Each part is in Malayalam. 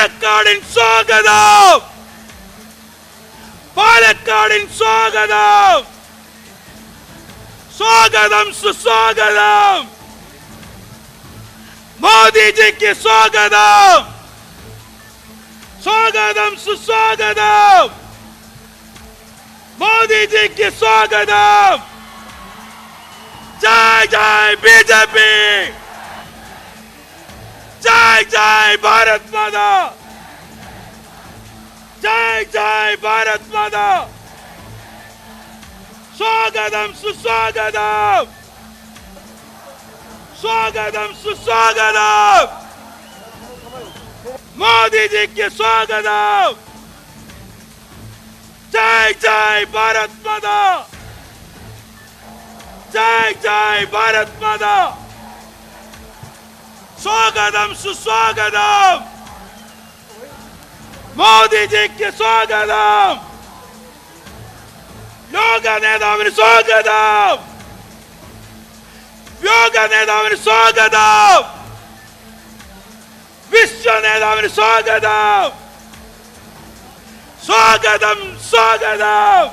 പാലക്കാടിൻ സ്വാഗതം, പാലക്കാടിൻ സ്വാഗതം, സ്വാഗതം സുസ്വാഗതം, മോദിജിക്ക് സ്വാഗതം, സ്വാഗതം സുസ്വാഗതം, മോദിജിക്ക് സ്വാഗതം. जय जय बीजेपी, जय जय भारत माता, जय जय भारत माता. स्वागतम सुस्वागतम, स्वागतम सुस्वागतम, मोदी जी के स्वागतम. जय जय भारत माता, जय जय भारत माता. स्वागतम सुस्वागतम, मोदी जी के स्वागतम. लोक नेताविന് स्वागतम, योग नेताविന് स्वागतम, विश्व नेताविന് स्वागतम. स्वागतम स्वागतम,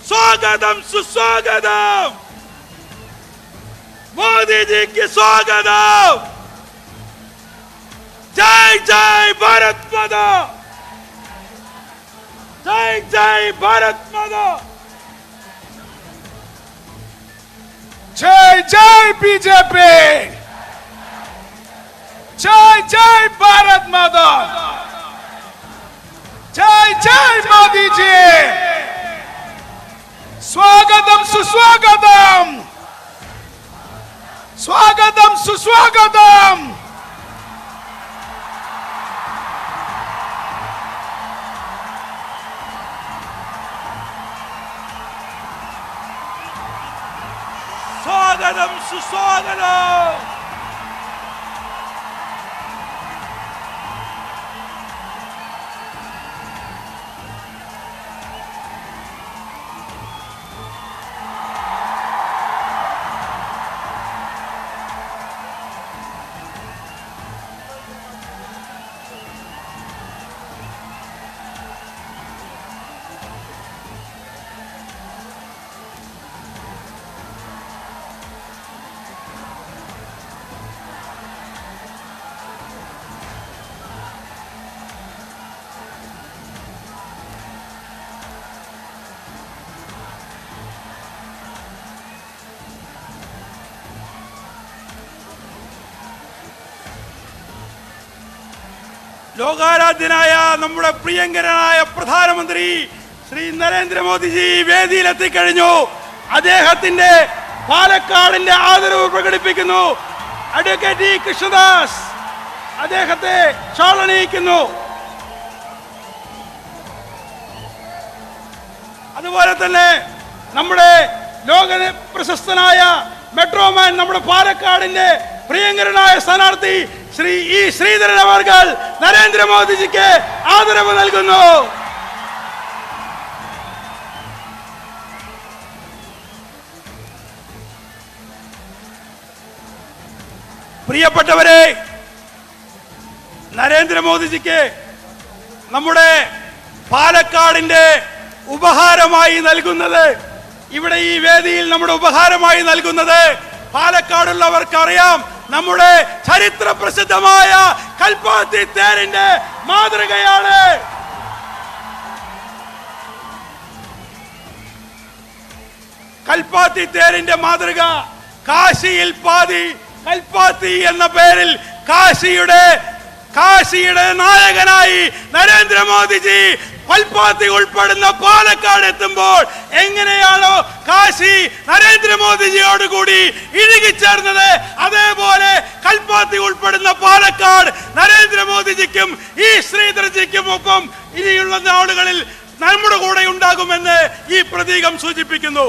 स्वागतम सुस्वागतम, मोदी जी के स्वागतम. जय जय भारत माता, जय जय भारत माता. जय जय बीजेपी, जय जय भारत माता, जय जय मोदी जी. स्वागतम सुस्वागतम, स्वागतम सुस्वागतम. स्वागतम सुस्वागतम. ലോകാരാധ്യനായ നമ്മുടെ പ്രിയങ്കരനായ പ്രധാനമന്ത്രി ശ്രീ നരേന്ദ്രമോദിജി വേദിയിലെത്തിക്കഴിഞ്ഞു. അദ്ദേഹത്തിന്റെ പാലക്കാടിന്റെ ആദരവ് പ്രകടിപ്പിക്കുന്നു. അഡ്വക്കേറ്റ് ഇ കൃഷ്ണദാസ് അദ്ദേഹത്തെ ക്ഷാളനയിക്കുന്നു. അതുപോലെ തന്നെ നമ്മുടെ ലോക പ്രശസ്തനായ മെട്രോമാൻ നമ്മുടെ പാലക്കാടിന്റെ പ്രിയങ്കരനായ സ്ഥാനാർത്ഥി ശ്രീ ഇ ശ്രീധരൻ അവർകൾ നരേന്ദ്രമോദിജിക്ക് ആദരവ് നൽകുന്നു. പ്രിയപ്പെട്ടവരെ, നരേന്ദ്രമോദിജിക്ക് നമ്മുടെ പാലക്കാടിന്റെ ഉപഹാരമായി നൽകുന്നത്, ഇവിടെ ഈ വേദിയിൽ നമ്മുടെ ഉപഹാരമായി നൽകുന്നത് പാലക്കാടുള്ളവർക്കറിയാം, നമ്മുടെ ചരിത്ര പ്രസിദ്ധമായ കൽപ്പാത്തി തേരിന്റെ മാതൃകയാണ്. കൽപ്പാത്തി തേരിന്റെ മാതൃക കാശിയിൽ പാതി കൽപ്പാത്തി എന്ന പേരിൽ കാശിയുടെ നായകനായി നരേന്ദ്രമോദിജി കൽപ്പാത്തി ഉൾപ്പെടുന്ന പാലക്കാട് എത്തുമ്പോൾ എങ്ങനെയാണോ കാശി നരേന്ദ്രമോദിജിയോടുകൂടി ഇഴുകിച്ചേർന്നത്, അതേപോലെ കൽപ്പാത്തി ഉൾപ്പെടുന്ന പാലക്കാട് നരേന്ദ്രമോദിജിക്കും ഈ ശ്രീധരജിക്കും ഒപ്പം ഇനിയുള്ള നാളുകളിൽ നമ്മുടെ കൂടെ ഉണ്ടാകുമെന്ന് ഈ പ്രതീകം സൂചിപ്പിക്കുന്നു.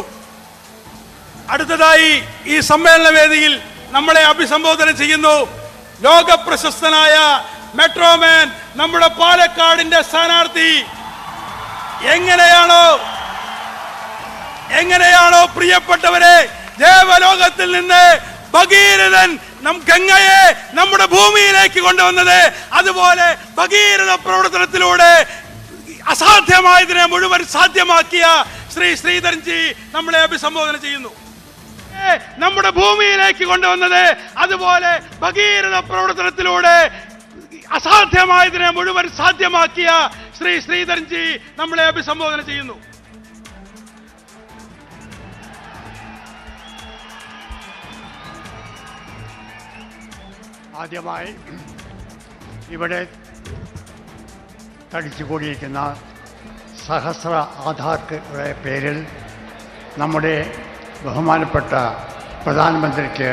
അടുത്തതായി ഈ സമ്മേളന വേദിയിൽ നമ്മളെ അഭിസംബോധന ചെയ്യുന്നു ലോകപ്രശസ്തനായ മെട്രോമാൻ നമ്മുടെ പാലക്കാടിന്റെ സ്ഥാനാർത്ഥി. എങ്ങനെയാണോ പ്രിയപ്പെട്ടവരെ ദേവലോകത്തിൽ നിന്ന് ഭഗീരഥൻ ഗംഗയെ നമ്മുടെ ഭൂമിയിലേക്ക് കൊണ്ടുവന്നത്, അതുപോലെ ഭഗീരഥ പ്രവർത്തനത്തിലൂടെ അസാധ്യമായതിനെ മുഴുവൻ സാധ്യമാക്കിയ ശ്രീ ശ്രീധരൻജി നമ്മളെ അഭിസംബോധന ചെയ്യുന്നു. നമ്മുടെ ഭൂമിയിലേക്ക് കൊണ്ടുവന്നത്, അതുപോലെ ഭഗീരഥ പ്രവർത്തനത്തിലൂടെ അസാധ്യമായതിനെ മുഴുവൻ സാധ്യമാക്കിയ ശ്രീ ശ്രീധരൻജി നമ്മളെ അഭിസംബോധന ചെയ്യുന്നു. ആദ്യമായി ഇവിടെ തടിച്ചുകൂടിയിരിക്കുന്ന സഹസ്ര ആധാർക്കുകളുടെ പേരിൽ നമ്മുടെ ബഹുമാനപ്പെട്ട പ്രധാനമന്ത്രിക്ക്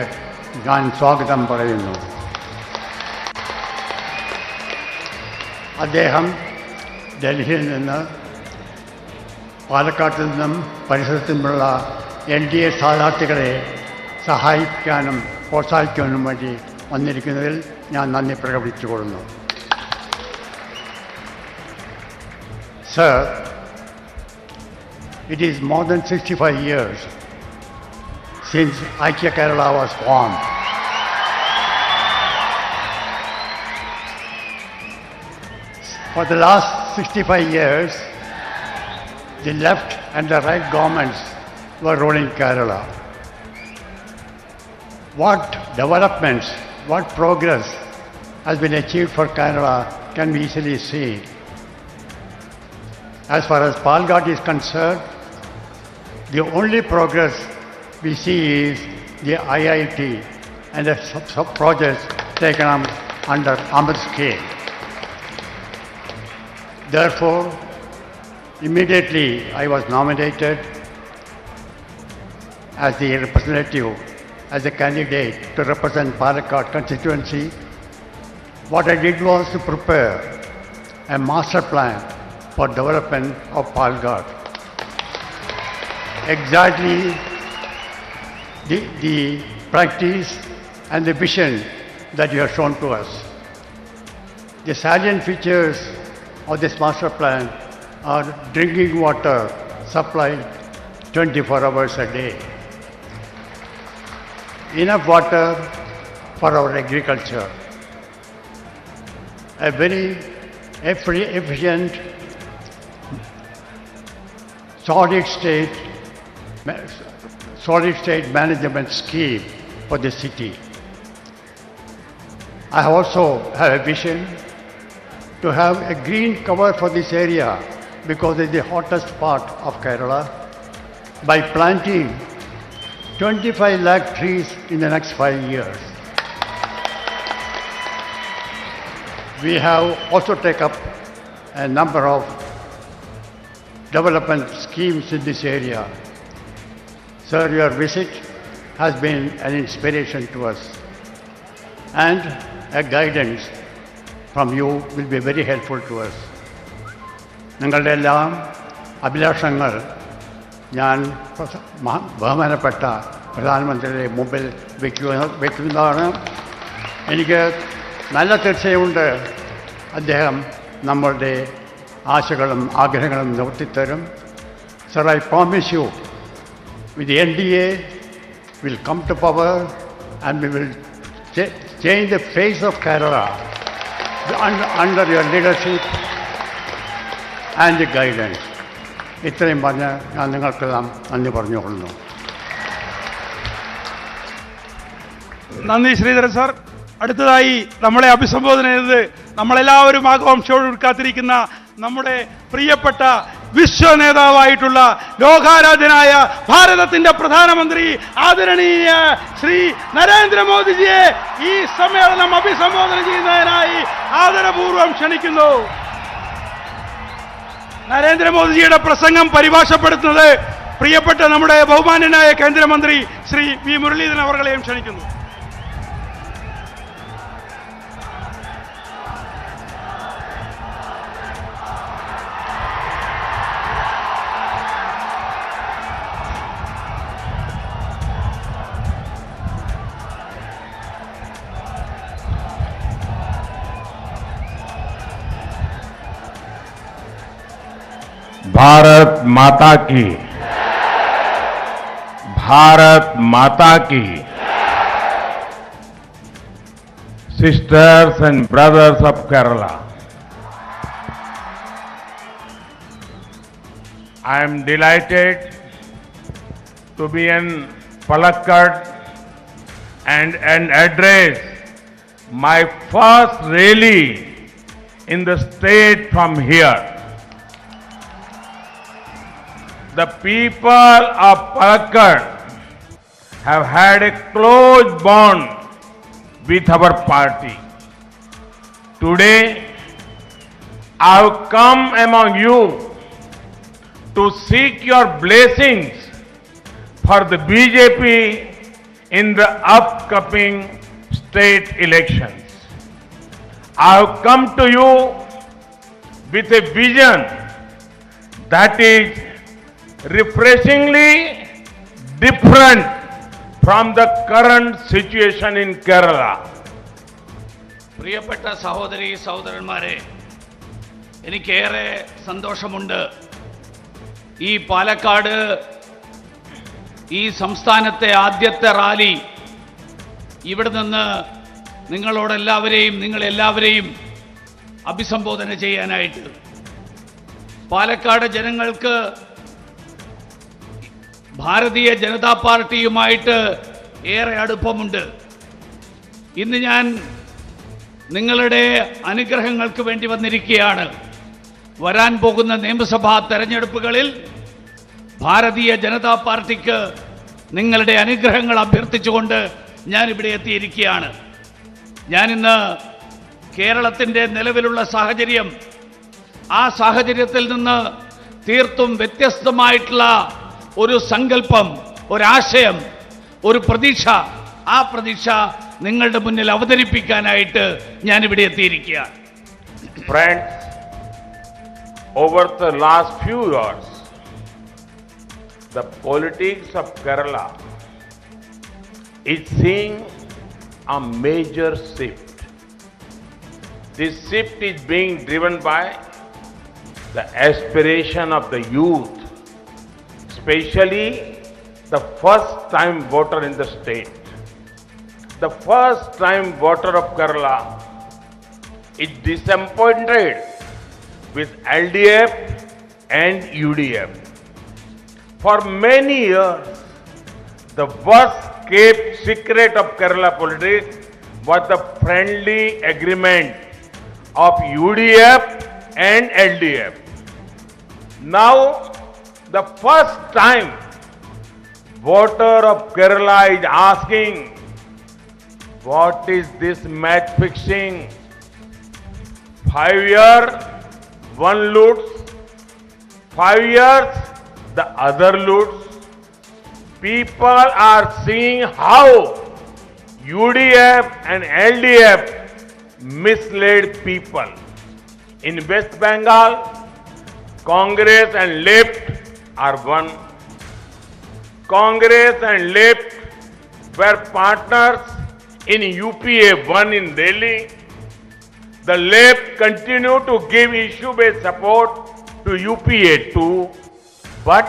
ഞാൻ സ്വാഗതം പറയുന്നു. അദ്ദേഹം ഡൽഹിയിൽ നിന്ന് പാലക്കാട്ടിൽ നിന്നും പരിസരത്തു നിന്നുള്ള NDA സ്ഥാനാർത്ഥികളെ സഹായിക്കാനും പ്രോത്സാഹിക്കാനും വേണ്ടി വന്നിരിക്കുന്നതിൽ ഞാൻ നന്ദി പ്രകടിപ്പിച്ചുകൊള്ളുന്നു. Sir, it is more than 65 years since Aikya Kerala was formed. For the last 65 years, the left and the right governments were ruling Kerala. What developments, what progress has been achieved for Kerala can be easily seen. As far as Palghat is concerned, the only progress we see is the IIT and the sub-projects taken under Ahmed scheme. Therefore, immediately I was nominated as the representative, as a candidate to represent Palakkad constituency. What I did was to prepare a master plan for development of Palghat. Exactly the practice and the vision that you have shown to us. The salient features of this master plan are drinking water supplied 24 hours a day, enough water for our agriculture, a very efficient solid state management scheme for the city. I also have a vision to have a green cover for this area because it's the hottest part of Kerala by planting 25 lakh trees in the next 5 years. We have also taken up a number of development schemes in this area. Sir, your visit has been an inspiration to us, and a guidance from you will be very helpful to us. നിങ്ങളുടെ എല്ലാം അഭിലാഷങ്ങൾ ഞാൻ ബഹുമാനപ്പെട്ട പ്രധാനമന്ത്രിയുടെ മുമ്പിൽ വയ്ക്കുന്നതാണ്. എനിക്ക് നല്ല തീർച്ചയുണ്ട് അദ്ദേഹം നമ്മളുടെ ആശകളും ആഗ്രഹങ്ങളും നിവർത്തിത്തരും. Sir, I promise you, with the NDA, we'll come to power and we will change the face of Kerala under your leadership and the guidance. ഇത്രയും പറഞ്ഞ് ഞാൻ നിങ്ങൾക്കെല്ലാം നന്ദി പറഞ്ഞുകൊള്ളുന്നു. നന്ദി ശ്രീധരൻ സാർ. അടുത്തതായി നമ്മളെ അഭിസംബോധന ചെയ്തത് നമ്മളെല്ലാവരും ആകാംക്ഷയോട് കാത്തിരിക്കുന്ന നമ്മുടെ പ്രിയപ്പെട്ട വിശ്വ നേതാവായിട്ടുള്ള ലോകാരാധനായ ഭാരതത്തിന്റെ പ്രധാനമന്ത്രി ആദരണീയ ശ്രീ നരേന്ദ്രമോദിജിയെ ഈ സമ്മേളനം അഭിസംബോധന ചെയ്യുന്നതിനായി ആദരപൂർവ്വം ക്ഷണിക്കുന്നു. നരേന്ദ്രമോദിജിയുടെ പ്രസംഗം പരിഭാഷപ്പെടുത്തുന്നത് പ്രിയപ്പെട്ട നമ്മുടെ ബഹുമാന്യനായ കേന്ദ്രമന്ത്രി ശ്രീ വി മുരളീധരൻ അവർകളെയും ക്ഷണിക്കുന്നു. भारत माता की, भारत माता की। sisters and brothers of Kerala, I am delighted to be in Palakkad and address my first rally in the state from here. The people of Palakkad have had a close bond with our party. Today, I have come among you to seek your blessings for the BJP in the upcoming state elections. I have come to you with a vision that is refreshingly different from the current situation in Kerala. പ്രിയപ്പെട്ട സഹോദരി സഹോദരന്മാരെ, എനിക്കേറെ സന്തോഷമുണ്ട്. ഈ പാലക്കാട് ഈ സംസ്ഥാനത്തെ ആദ്യത്തെ റാലി ഇവിടെ നിന്ന് നിങ്ങളെല്ലാവരെയും അഭിസംബോധന ചെയ്യാനായിട്ട്. പാലക്കാട് ജനങ്ങൾക്ക് ഭാരതീയ ജനതാ പാർട്ടിയുമായിട്ട് ഏറെ അടുപ്പമുണ്ട്. ഇന്ന് ഞാൻ നിങ്ങളുടെ അനുഗ്രഹങ്ങൾക്ക് വേണ്ടി വന്നിരിക്കുകയാണ്. വരാൻ പോകുന്ന നിയമസഭാ തെരഞ്ഞെടുപ്പുകളിൽ ഭാരതീയ ജനതാ പാർട്ടിക്ക് നിങ്ങളുടെ അനുഗ്രഹങ്ങൾ അഭ്യർത്ഥിച്ചുകൊണ്ട് ഞാനിവിടെ എത്തിയിരിക്കുകയാണ്. ഞാനിന്ന് കേരളത്തിൻ്റെ നിലവിലുള്ള സാഹചര്യം, ആ സാഹചര്യത്തിൽ നിന്ന് തീർത്തും വ്യത്യസ്തമായിട്ടുള്ള ഒരു സങ്കല്പം, ഒരാശയം, ഒരു പ്രതീക്ഷ, ആ പ്രതീക്ഷ നിങ്ങളുടെ മുന്നിൽ അവതരിപ്പിക്കാനായിട്ട് ഞാനിവിടെ എത്തിയിരിക്കുകയാണ്. Friends, over the last few years, the politics of Kerala is seeing a major shift. This shift is being driven by the aspiration of the youth, especially the first-time voter in the state. The first-time voter of Kerala is disappointed with LDF and UDF. For many years, the worst-kept secret of Kerala politics was the friendly agreement of UDF and LDF. Now, the first time voter of Kerala is asking, what is this match fixing? 5 years, one loots, 5 years, the other loots. People are seeing how UDF and LDF misled people. In West Bengal, Congress and left are one. Congress and left were partners in UPA 1 in Delhi. The left continue to give issue-based support to UPA 2. But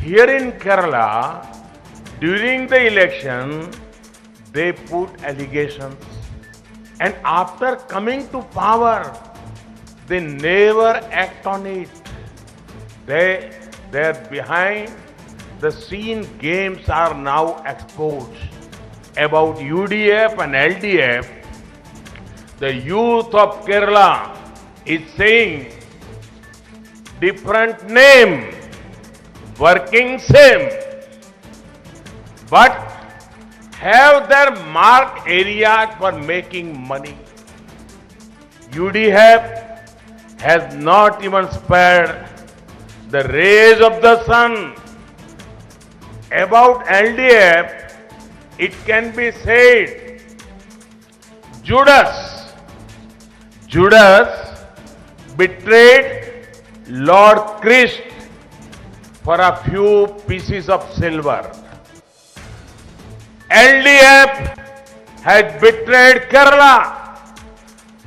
here in Kerala, during the election, they put allegations. And after coming to power, they never act on it. Their behind the scene games are now exposed. About UDF and LDF, the youth of Kerala is saying different name, working same, but have their marked areas for making money. UDF has not even spared the rays of the sun. About LDF, it can be said, Judas betrayed Lord Christ for a few pieces of silver. LDF has betrayed Kerala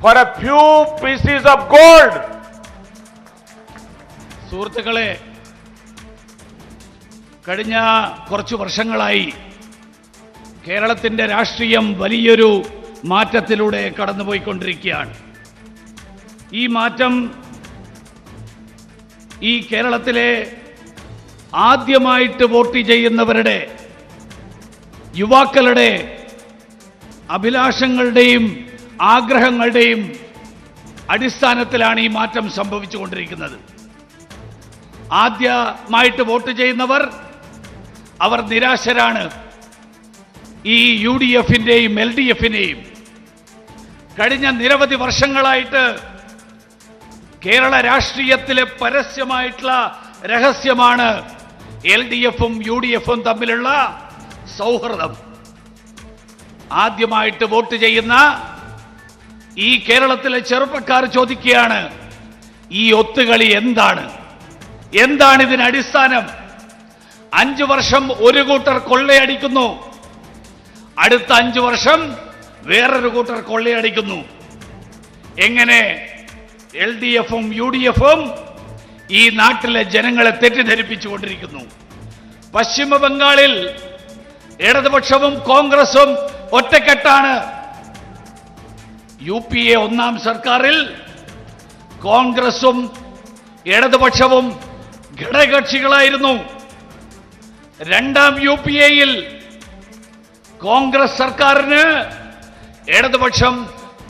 for a few pieces of gold. സുഹൃത്തുക്കളെ, കഴിഞ്ഞ കുറച്ചു വർഷങ്ങളായി കേരളത്തിൻ്റെ രാഷ്ട്രീയം വലിയൊരു മാറ്റത്തിലൂടെ കടന്നുപോയിക്കൊണ്ടിരിക്കുകയാണ്. ഈ മാറ്റം ഈ കേരളത്തിലെ ആദ്യമായിട്ട് വോട്ട് ചെയ്യുന്നവരുടെ, യുവാക്കളുടെ അഭിലാഷങ്ങളുടെയും ആഗ്രഹങ്ങളുടെയും അടിസ്ഥാനത്തിലാണ് ഈ മാറ്റം സംഭവിച്ചുകൊണ്ടിരിക്കുന്നത്. ആദ്യമായിട്ട് വോട്ട് ചെയ്യുന്നവർ അവർ നിരാശരാണ്. ഈ UDF-ന്റെയും LDF-നെയും കഴിഞ്ഞ നിരവധി വർഷങ്ങളായിട്ട് കേരള രാഷ്ട്രീയത്തിലെ പരസ്യമായിട്ടുള്ള രഹസ്യമാണ് LDF-ഉം UDF-ഉം തമ്മിലുള്ള സൗഹൃദം. ആദ്യമായിട്ട് വോട്ട് ചെയ്യുന്ന ഈ കേരളത്തിലെ ചെറുപ്പക്കാർ ചോദിക്കുകയാണ്, ഈ ഒത്തുകളി എന്താണ്? എന്താണ് ഇതിന് അടിസ്ഥാനം? 5 വർഷം ഒരു കൂട്ടർ കൊള്ളയടിക്കുന്നു, അടുത്ത 5 വർഷം വേറൊരു കൂട്ടർ കൊള്ളയടിക്കുന്നു. എങ്ങനെ LDF-ഉം UDF-ഉം ഈ നാട്ടിലെ ജനങ്ങളെ തെറ്റിദ്ധരിപ്പിച്ചുകൊണ്ടിരിക്കുന്നു? പശ്ചിമ ബംഗാളിൽ ഇടതുപക്ഷവും കോൺഗ്രസും ഒറ്റക്കെട്ടാണ്. UPA ഒന്നാം സർക്കാരിൽ കോൺഗ്രസും ഇടതുപക്ഷവും ഘടകകക്ഷികളായിരുന്നു. രണ്ടാം UPA-യിൽ കോൺഗ്രസ് സർക്കാരിന് ഇടതുപക്ഷം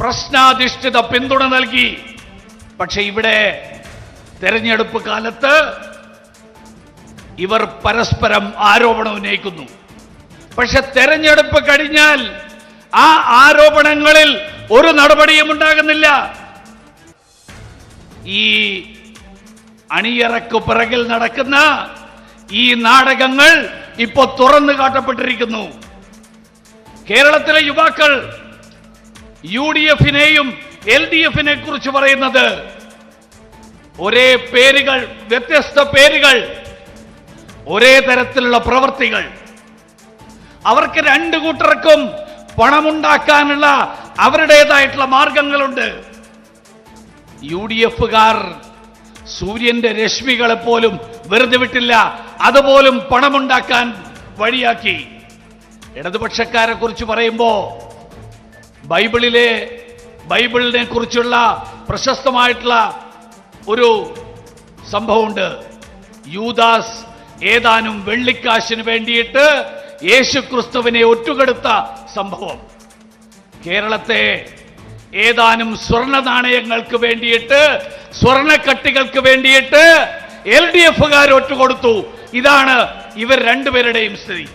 പ്രശ്നാധിഷ്ഠിത പിന്തുണ നൽകി. പക്ഷെ ഇവിടെ തെരഞ്ഞെടുപ്പ് കാലത്ത് ഇവർ പരസ്പരം ആരോപണം ഉന്നയിക്കുന്നു. പക്ഷെ തെരഞ്ഞെടുപ്പ് കഴിഞ്ഞാൽ ആ ആരോപണങ്ങളിൽ ഒരു നടപടിയും ഉണ്ടാകുന്നില്ല. ഈ അണിയറക്കു പിറകിൽ നടക്കുന്ന ഈ നാടകങ്ങൾ ഇപ്പോ തുറന്നു കാട്ടപ്പെട്ടിരിക്കുന്നു. കേരളത്തിലെ യുവാക്കൾ UDF-നെയും LDF-നെ കുറിച്ച് പറയുന്നത് ഒരേ പേരുകൾ, വ്യത്യസ്ത പേരുകൾ, ഒരേ തരത്തിലുള്ള പ്രവൃത്തികൾ. അവർക്ക് രണ്ടു കൂട്ടർക്കും പണമുണ്ടാക്കാനുള്ള അവരുടേതായിട്ടുള്ള മാർഗങ്ങളുണ്ട്. UDF-കാർ സൂര്യന്റെ രശ്മികളെ പോലും വെറുതെ വിട്ടില്ല, അതുപോലും പണമുണ്ടാക്കാൻ വഴിയാക്കി. ഇടതുപക്ഷക്കാരെ കുറിച്ച് പറയുമ്പോ ബൈബിളിനെ കുറിച്ചുള്ള പ്രശസ്തമായിട്ടുള്ള ഒരു സംഭവമുണ്ട്. യൂദാസ് ഏതാനും വെള്ളിക്കാശിന് വേണ്ടിയിട്ട് യേശുക്രിസ്തുവിനെ ഒറ്റുകൊടുത്ത സംഭവം. കേരളത്തെ ഏതാനും സ്വർണ്ണ നാണയങ്ങൾക്ക് വേണ്ടിയിട്ട്, സ്വർണ്ണക്കട്ടികൾക്ക് വേണ്ടിയിട്ട് LDF-കാർ ഒറ്റുകൊടുത്തു. ഇതാണ് ഇവർ രണ്ടുപേരുടെയും സ്ഥിതി.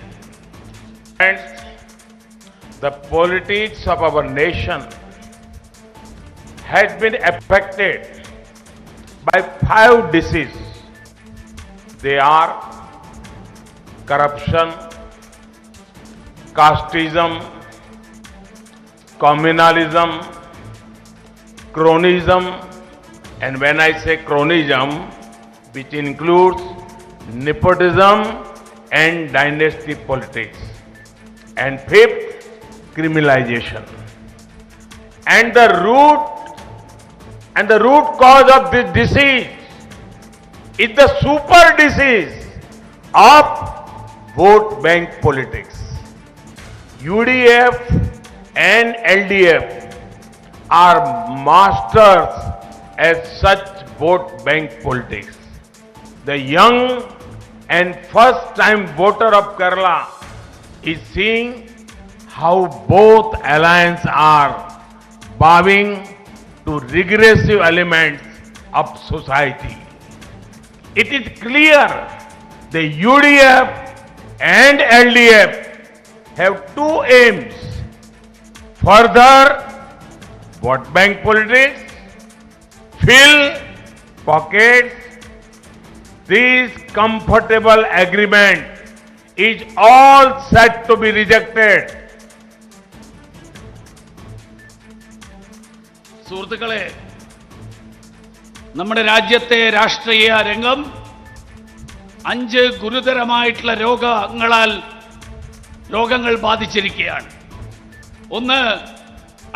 The politics of our nation has been affected by 5 diseases. They are corruption, casteism, communalism, cronyism, and when I say cronyism, which includes nepotism and dynasty politics. And 5th, criminalization. And the root cause of this disease is the super disease of vote bank politics. UDF and LDF are masters at such vote bank politics. The young and first-time voter of Kerala is seeing how both alliances are bowing to regressive elements of society. It is clear the UDF and LDF have 2 aims: further vote bank politics, fill pockets. This comfortable agreement is all set to be rejected. സുഹൃത്തുക്കളെ, നമ്മുടെ രാജ്യത്തെ രാഷ്ട്രീയ രംഗം 5 ഗുരുതരമായിട്ടുള്ള രോഗങ്ങൾ ബാധിച്ചിരിക്കുകയാണ്. 1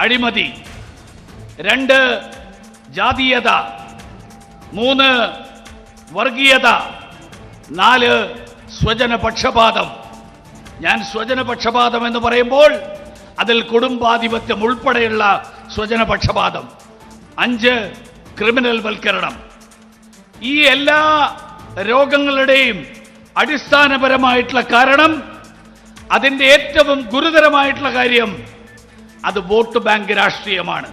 അഴിമതി, 2 ജാതീയത, 3 വർഗീയത, 4 സ്വജനപക്ഷപാതം. ഞാൻ സ്വജനപക്ഷപാതം എന്ന് പറയുമ്പോൾ അതിൽ കുടുംബാധിപത്യം ഉൾപ്പെടെയുള്ള സ്വജനപക്ഷപാതം. 5 ക്രിമിനൽ വൽക്കരണം. ഈ എല്ലാ രോഗങ്ങളുടെയും അടിസ്ഥാനപരമായിട്ടുള്ള കാരണം, അതിൻ്റെ ഏറ്റവും ഗുരുതരമായിട്ടുള്ള കാര്യം, അത് വോട്ട് ബാങ്ക് രാഷ്ട്രീയമാണ്.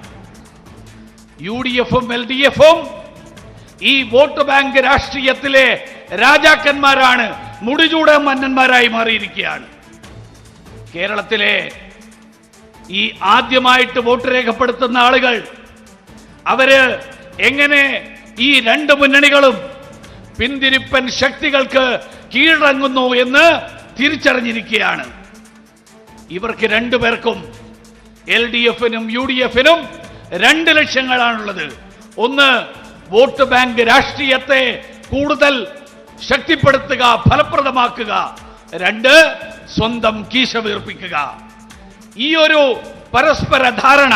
UDFും LDFും ഈ വോട്ട് ബാങ്ക് രാഷ്ട്രീയത്തിലെ രാജാക്കന്മാരാണ്, മുടിചൂട മന്നന്മാരായി മാറിയിരിക്കുകയാണ്. കേരളത്തിലെ ഈ ആദ്യമായിട്ട് വോട്ട് രേഖപ്പെടുത്തുന്ന ആളുകൾ, അവര് എങ്ങനെ ഈ 2 മുന്നണികളും പിന്തിരിപ്പൻ ശക്തികൾക്ക് കീഴടങ്ങുന്നു എന്ന് തിരിച്ചറിഞ്ഞിരിക്കുകയാണ്. ഇവർക്ക് 2 പേർക്കും, LDFിനും UDFിനും 2 ലക്ഷ്യങ്ങളാണുള്ളത്. ഒന്ന്, വോട്ട് ബാങ്ക് രാഷ്ട്രീയത്തെ കൂടുതൽ ശക്തിപ്പെടുത്തുക, ഫലപ്രദമാക്കുക. 2, സ്വന്തം കീശ വീർപ്പിക്കുക. ഈ ഒരു പരസ്പര ധാരണ,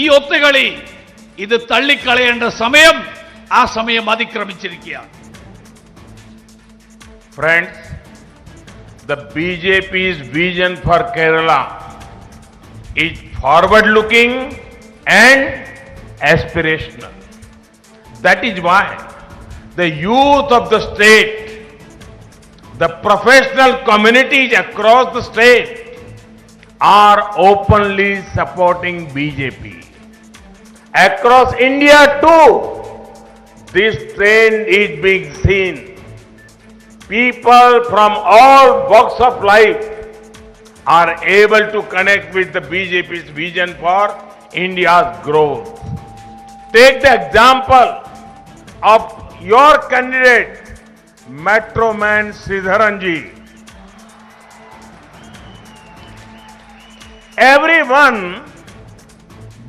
ഈ ഒത്തുകളി, ഇത് തള്ളിക്കളയേണ്ട സമയം, ആ സമയം അതിക്രമിച്ചിരിക്കുകയാണ്. Friends, the BJP's vision for Kerala is forward-looking and aspirational. That is why the youth of the state, the professional communities across the state are openly supporting BJP. Across India too, this trend is being seen. People from all walks of life are able to connect with the BJP's vision for India's growth. Take the example of your candidate, Metro Man Sridharanji. Everyone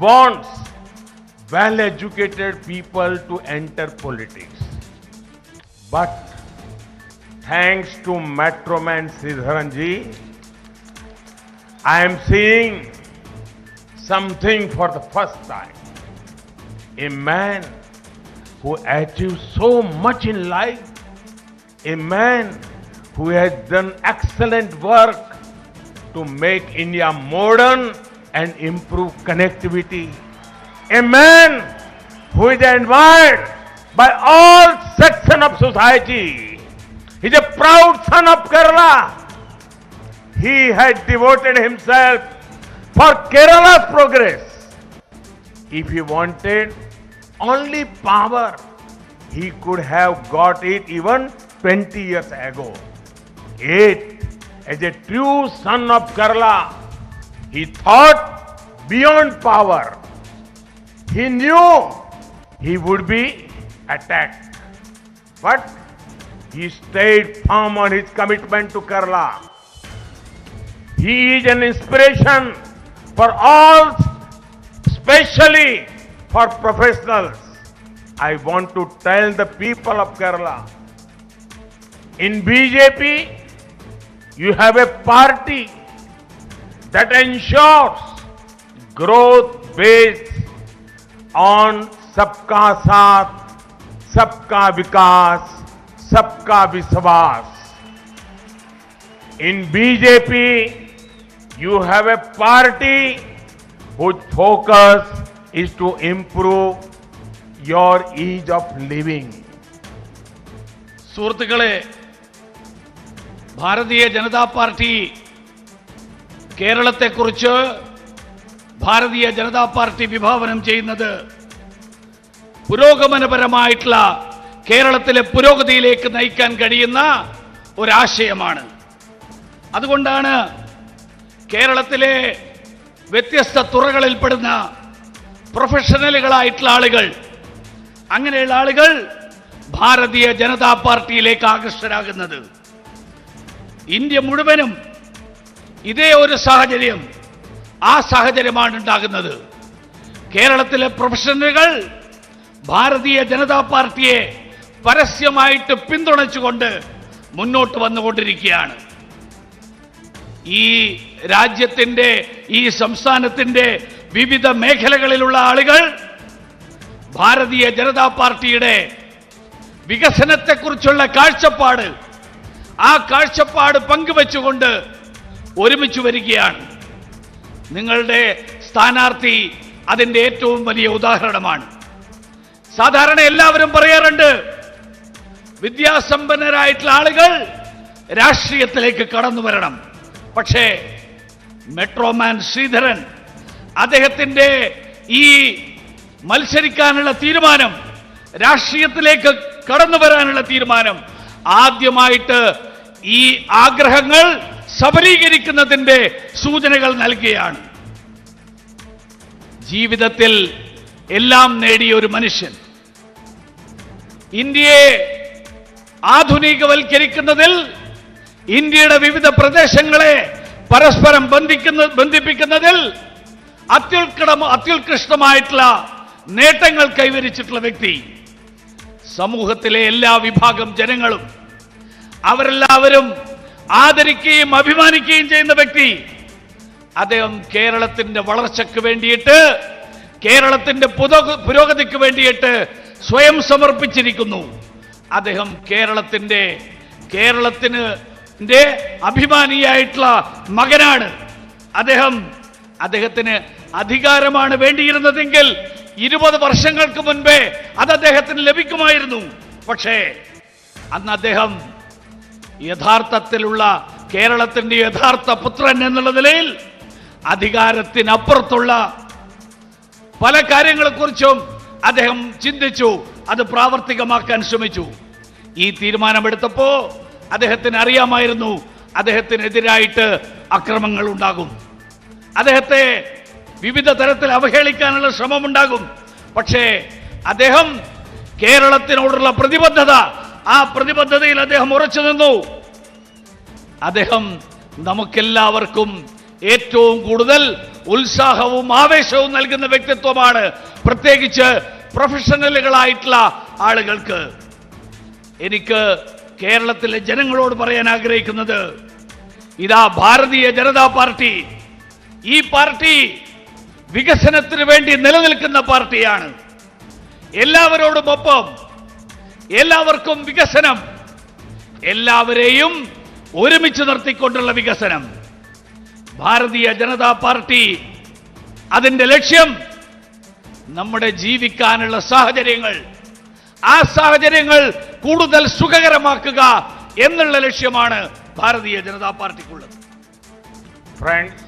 wants well-educated people to enter politics. But thanks to Metro Man Sridharanji, I am seeing something for the first time. A man who achieved so much in life, a man who has done excellent work to make India modern and improve connectivity, a man who is admired by all sections of society. He is a proud son of Kerala. He had devoted himself for Kerala's progress. If he wanted only power, he could have got it even 20 years ago. Yet, as a true son of Kerala, he thought beyond power. He knew he would be attacked, but he stayed firm on his commitment to Kerala. He is an inspiration for all, especially for professionals. I want to tell the people of Kerala, in BJP, you have a party that ensures growth based on Sabka Saath, Sabka Vikas, Sabka Vishwas. In BJP, you have a party whose focus is to improve your ease of living. സുഹൃത്തുക്കളെ, ഭാരതീയ ജനതാ പാർട്ടി കേരളത്തെക്കുറിച്ച് ഭാരതീയ ജനതാ പാർട്ടി വിഭാവനം ചെയ്യുന്നത് പുരോഗമനപരമായിട്ടുള്ള കേരളത്തിലെ പുരോഗതിയിലേക്ക് നയിക്കാൻ കഴിയുന്ന ഒരാശയമാണ്. അതുകൊണ്ടാണ് കേരളത്തിലെ വ്യത്യസ്ത തുറകളിൽപ്പെടുന്ന പ്രൊഫഷണലുകളായിട്ടുള്ള ആളുകൾ, അങ്ങനെയുള്ള ആളുകൾ ഭാരതീയ ജനതാ പാർട്ടിയിലേക്ക് ആകർഷകരാകുന്നത്. ഇന്ത്യ മുഴുവനും ഇതേ ഒരു സാഹചര്യം, ആ സാഹചര്യമാണ് ഉണ്ടാകുന്നത്. കേരളത്തിലെ പ്രൊഫഷണലുകൾ ഭാരതീയ ജനതാ പാർട്ടിയെ പരസ്യമായിട്ട് പിന്തുണച്ചുകൊണ്ട് മുന്നോട്ട് വന്നുകൊണ്ടിരിക്കുകയാണ്. ഈ രാജ്യത്തിന്റെ, ഈ സംസ്ഥാനത്തിന്റെ വിവിധ മേഖലകളിലുള്ള ആളുകൾ ഭാരതീയ ജനതാ പാർട്ടിയുടെ വികസനത്തെക്കുറിച്ചുള്ള കാഴ്ചപ്പാട്, ആ കാഴ്ചപ്പാട് പങ്കുവെച്ചുകൊണ്ട് ഒരുമിച്ച് വരികയാണ്. നിങ്ങളുടെ സ്ഥാനാർത്ഥി അതിന്റെ ഏറ്റവും വലിയ ഉദാഹരണമാണ്. സാധാരണ എല്ലാവരും പറയാറുണ്ട്, വിദ്യാസമ്പന്നരായിട്ടുള്ള ആളുകൾ രാഷ്ട്രീയത്തിലേക്ക് കടന്നു വരണം. പക്ഷേ മെട്രോമാൻ ശ്രീധരൻ അദ്ദേഹത്തിന്റെ ഈ മത്സരിക്കാനുള്ള തീരുമാനം, രാഷ്ട്രീയത്തിലേക്ക് കടന്നു വരാനുള്ള തീരുമാനം ആദ്യമായിട്ട് ഈ ആഗ്രഹങ്ങൾ സഫലീകരിക്കുന്നതിന്റെ സൂചനകൾ നൽകുകയാണ്. ജീവിതത്തിൽ എല്ലാം നേടിയ ഒരു മനുഷ്യൻ ഇന്ത്യയെ ആധുനികവൽക്കരിക്കുന്നതിൽ, ഇന്ത്യയുടെ പ്രദേശങ്ങളെ പരസ്പരം ബന്ധിപ്പിക്കുന്നതിൽ അത്യുത്കൃഷ്ടമായിട്ടുള്ള നേട്ടങ്ങൾ കൈവരിച്ചിട്ടുള്ള വ്യക്തി, സമൂഹത്തിലെ എല്ലാ വിഭാഗം ജനങ്ങളും അവരെല്ലാവരും ആദരിക്കുകയും അഭിമാനിക്കുകയും ചെയ്യുന്ന വ്യക്തി. അദ്ദേഹം കേരളത്തിന്റെ വളർച്ചയ്ക്ക് വേണ്ടിയിട്ട്, കേരളത്തിന്റെ പുരോഗതിക്ക് വേണ്ടിയിട്ട് സ്വയം സമർപ്പിച്ചിരിക്കുന്നു. അദ്ദേഹം കേരളത്തിന് അഭിമാനിയായിട്ടുള്ള മകനാണ്. അദ്ദേഹത്തിന് അധികാരമാണ് വേണ്ടിയിരുന്നതെങ്കിൽ 20 വർഷങ്ങൾക്ക് മുൻപേ അത് അദ്ദേഹത്തിന് ലഭിക്കുമായിരുന്നു. പക്ഷേ അന്ന് അദ്ദേഹം യഥാർത്ഥത്തിലുള്ള കേരളത്തിന്റെ യഥാർത്ഥ പുത്രൻ എന്നുള്ള നിലയിൽ അധികാരത്തിനപ്പുറത്തുള്ള പല കാര്യങ്ങളെക്കുറിച്ചും അദ്ദേഹം ചിന്തിച്ചു, അത് പ്രാവർത്തികമാക്കാൻ ശ്രമിച്ചു. ഈ തീരുമാനമെടുത്തപ്പോ അദ്ദേഹത്തിന് അറിയാമായിരുന്നു അദ്ദേഹത്തിനെതിരായിട്ട് അക്രമങ്ങൾ ഉണ്ടാകും, അദ്ദേഹത്തെ വിവിധ തരത്തിൽ അവഹേളിക്കാനുള്ള ശ്രമമുണ്ടാകും. പക്ഷേ അദ്ദേഹം കേരളത്തിനോടുള്ള പ്രതിബദ്ധത, ആ പ്രതിബദ്ധതയിൽ അദ്ദേഹം ഉറച്ചു നിന്നു. അദ്ദേഹം നമുക്കെല്ലാവർക്കും ഏറ്റവും കൂടുതൽ ഉത്സാഹവും ആവേശവും നൽകുന്ന വ്യക്തിത്വമാണ്, പ്രത്യേകിച്ച് പ്രൊഫഷണലുകളായിട്ടുള്ള ആളുകൾക്ക്. എനിക്ക് കേരളത്തിലെ ജനങ്ങളോട് പറയാൻ ആഗ്രഹിക്കുന്നത്, ഇതാ ഭാരതീയ ജനതാ പാർട്ടി, ഈ പാർട്ടി വികസനത്തിന് വേണ്ടി നിലനിൽക്കുന്ന പാർട്ടിയാണ്. എല്ലാവരോടും ഒപ്പം, എല്ലാവർക്കും വികസനം, എല്ലാവരെയും ഒരുമിച്ച് നിർത്തിക്കൊണ്ടുള്ള വികസനം. ഭാരതീയ ജനതാ പാർട്ടി അതിന്റെ ലക്ഷ്യം നമ്മുടെ ജീവിക്കാനുള്ള സാഹചര്യങ്ങൾ, ആ സാഹചര്യങ്ങൾ കൂടുതൽ സുഖകരമാക്കുക എന്നുള്ള ലക്ഷ്യമാണ് Bharatiya Janata പാർട്ടിക്കുള്ളത്. Friends,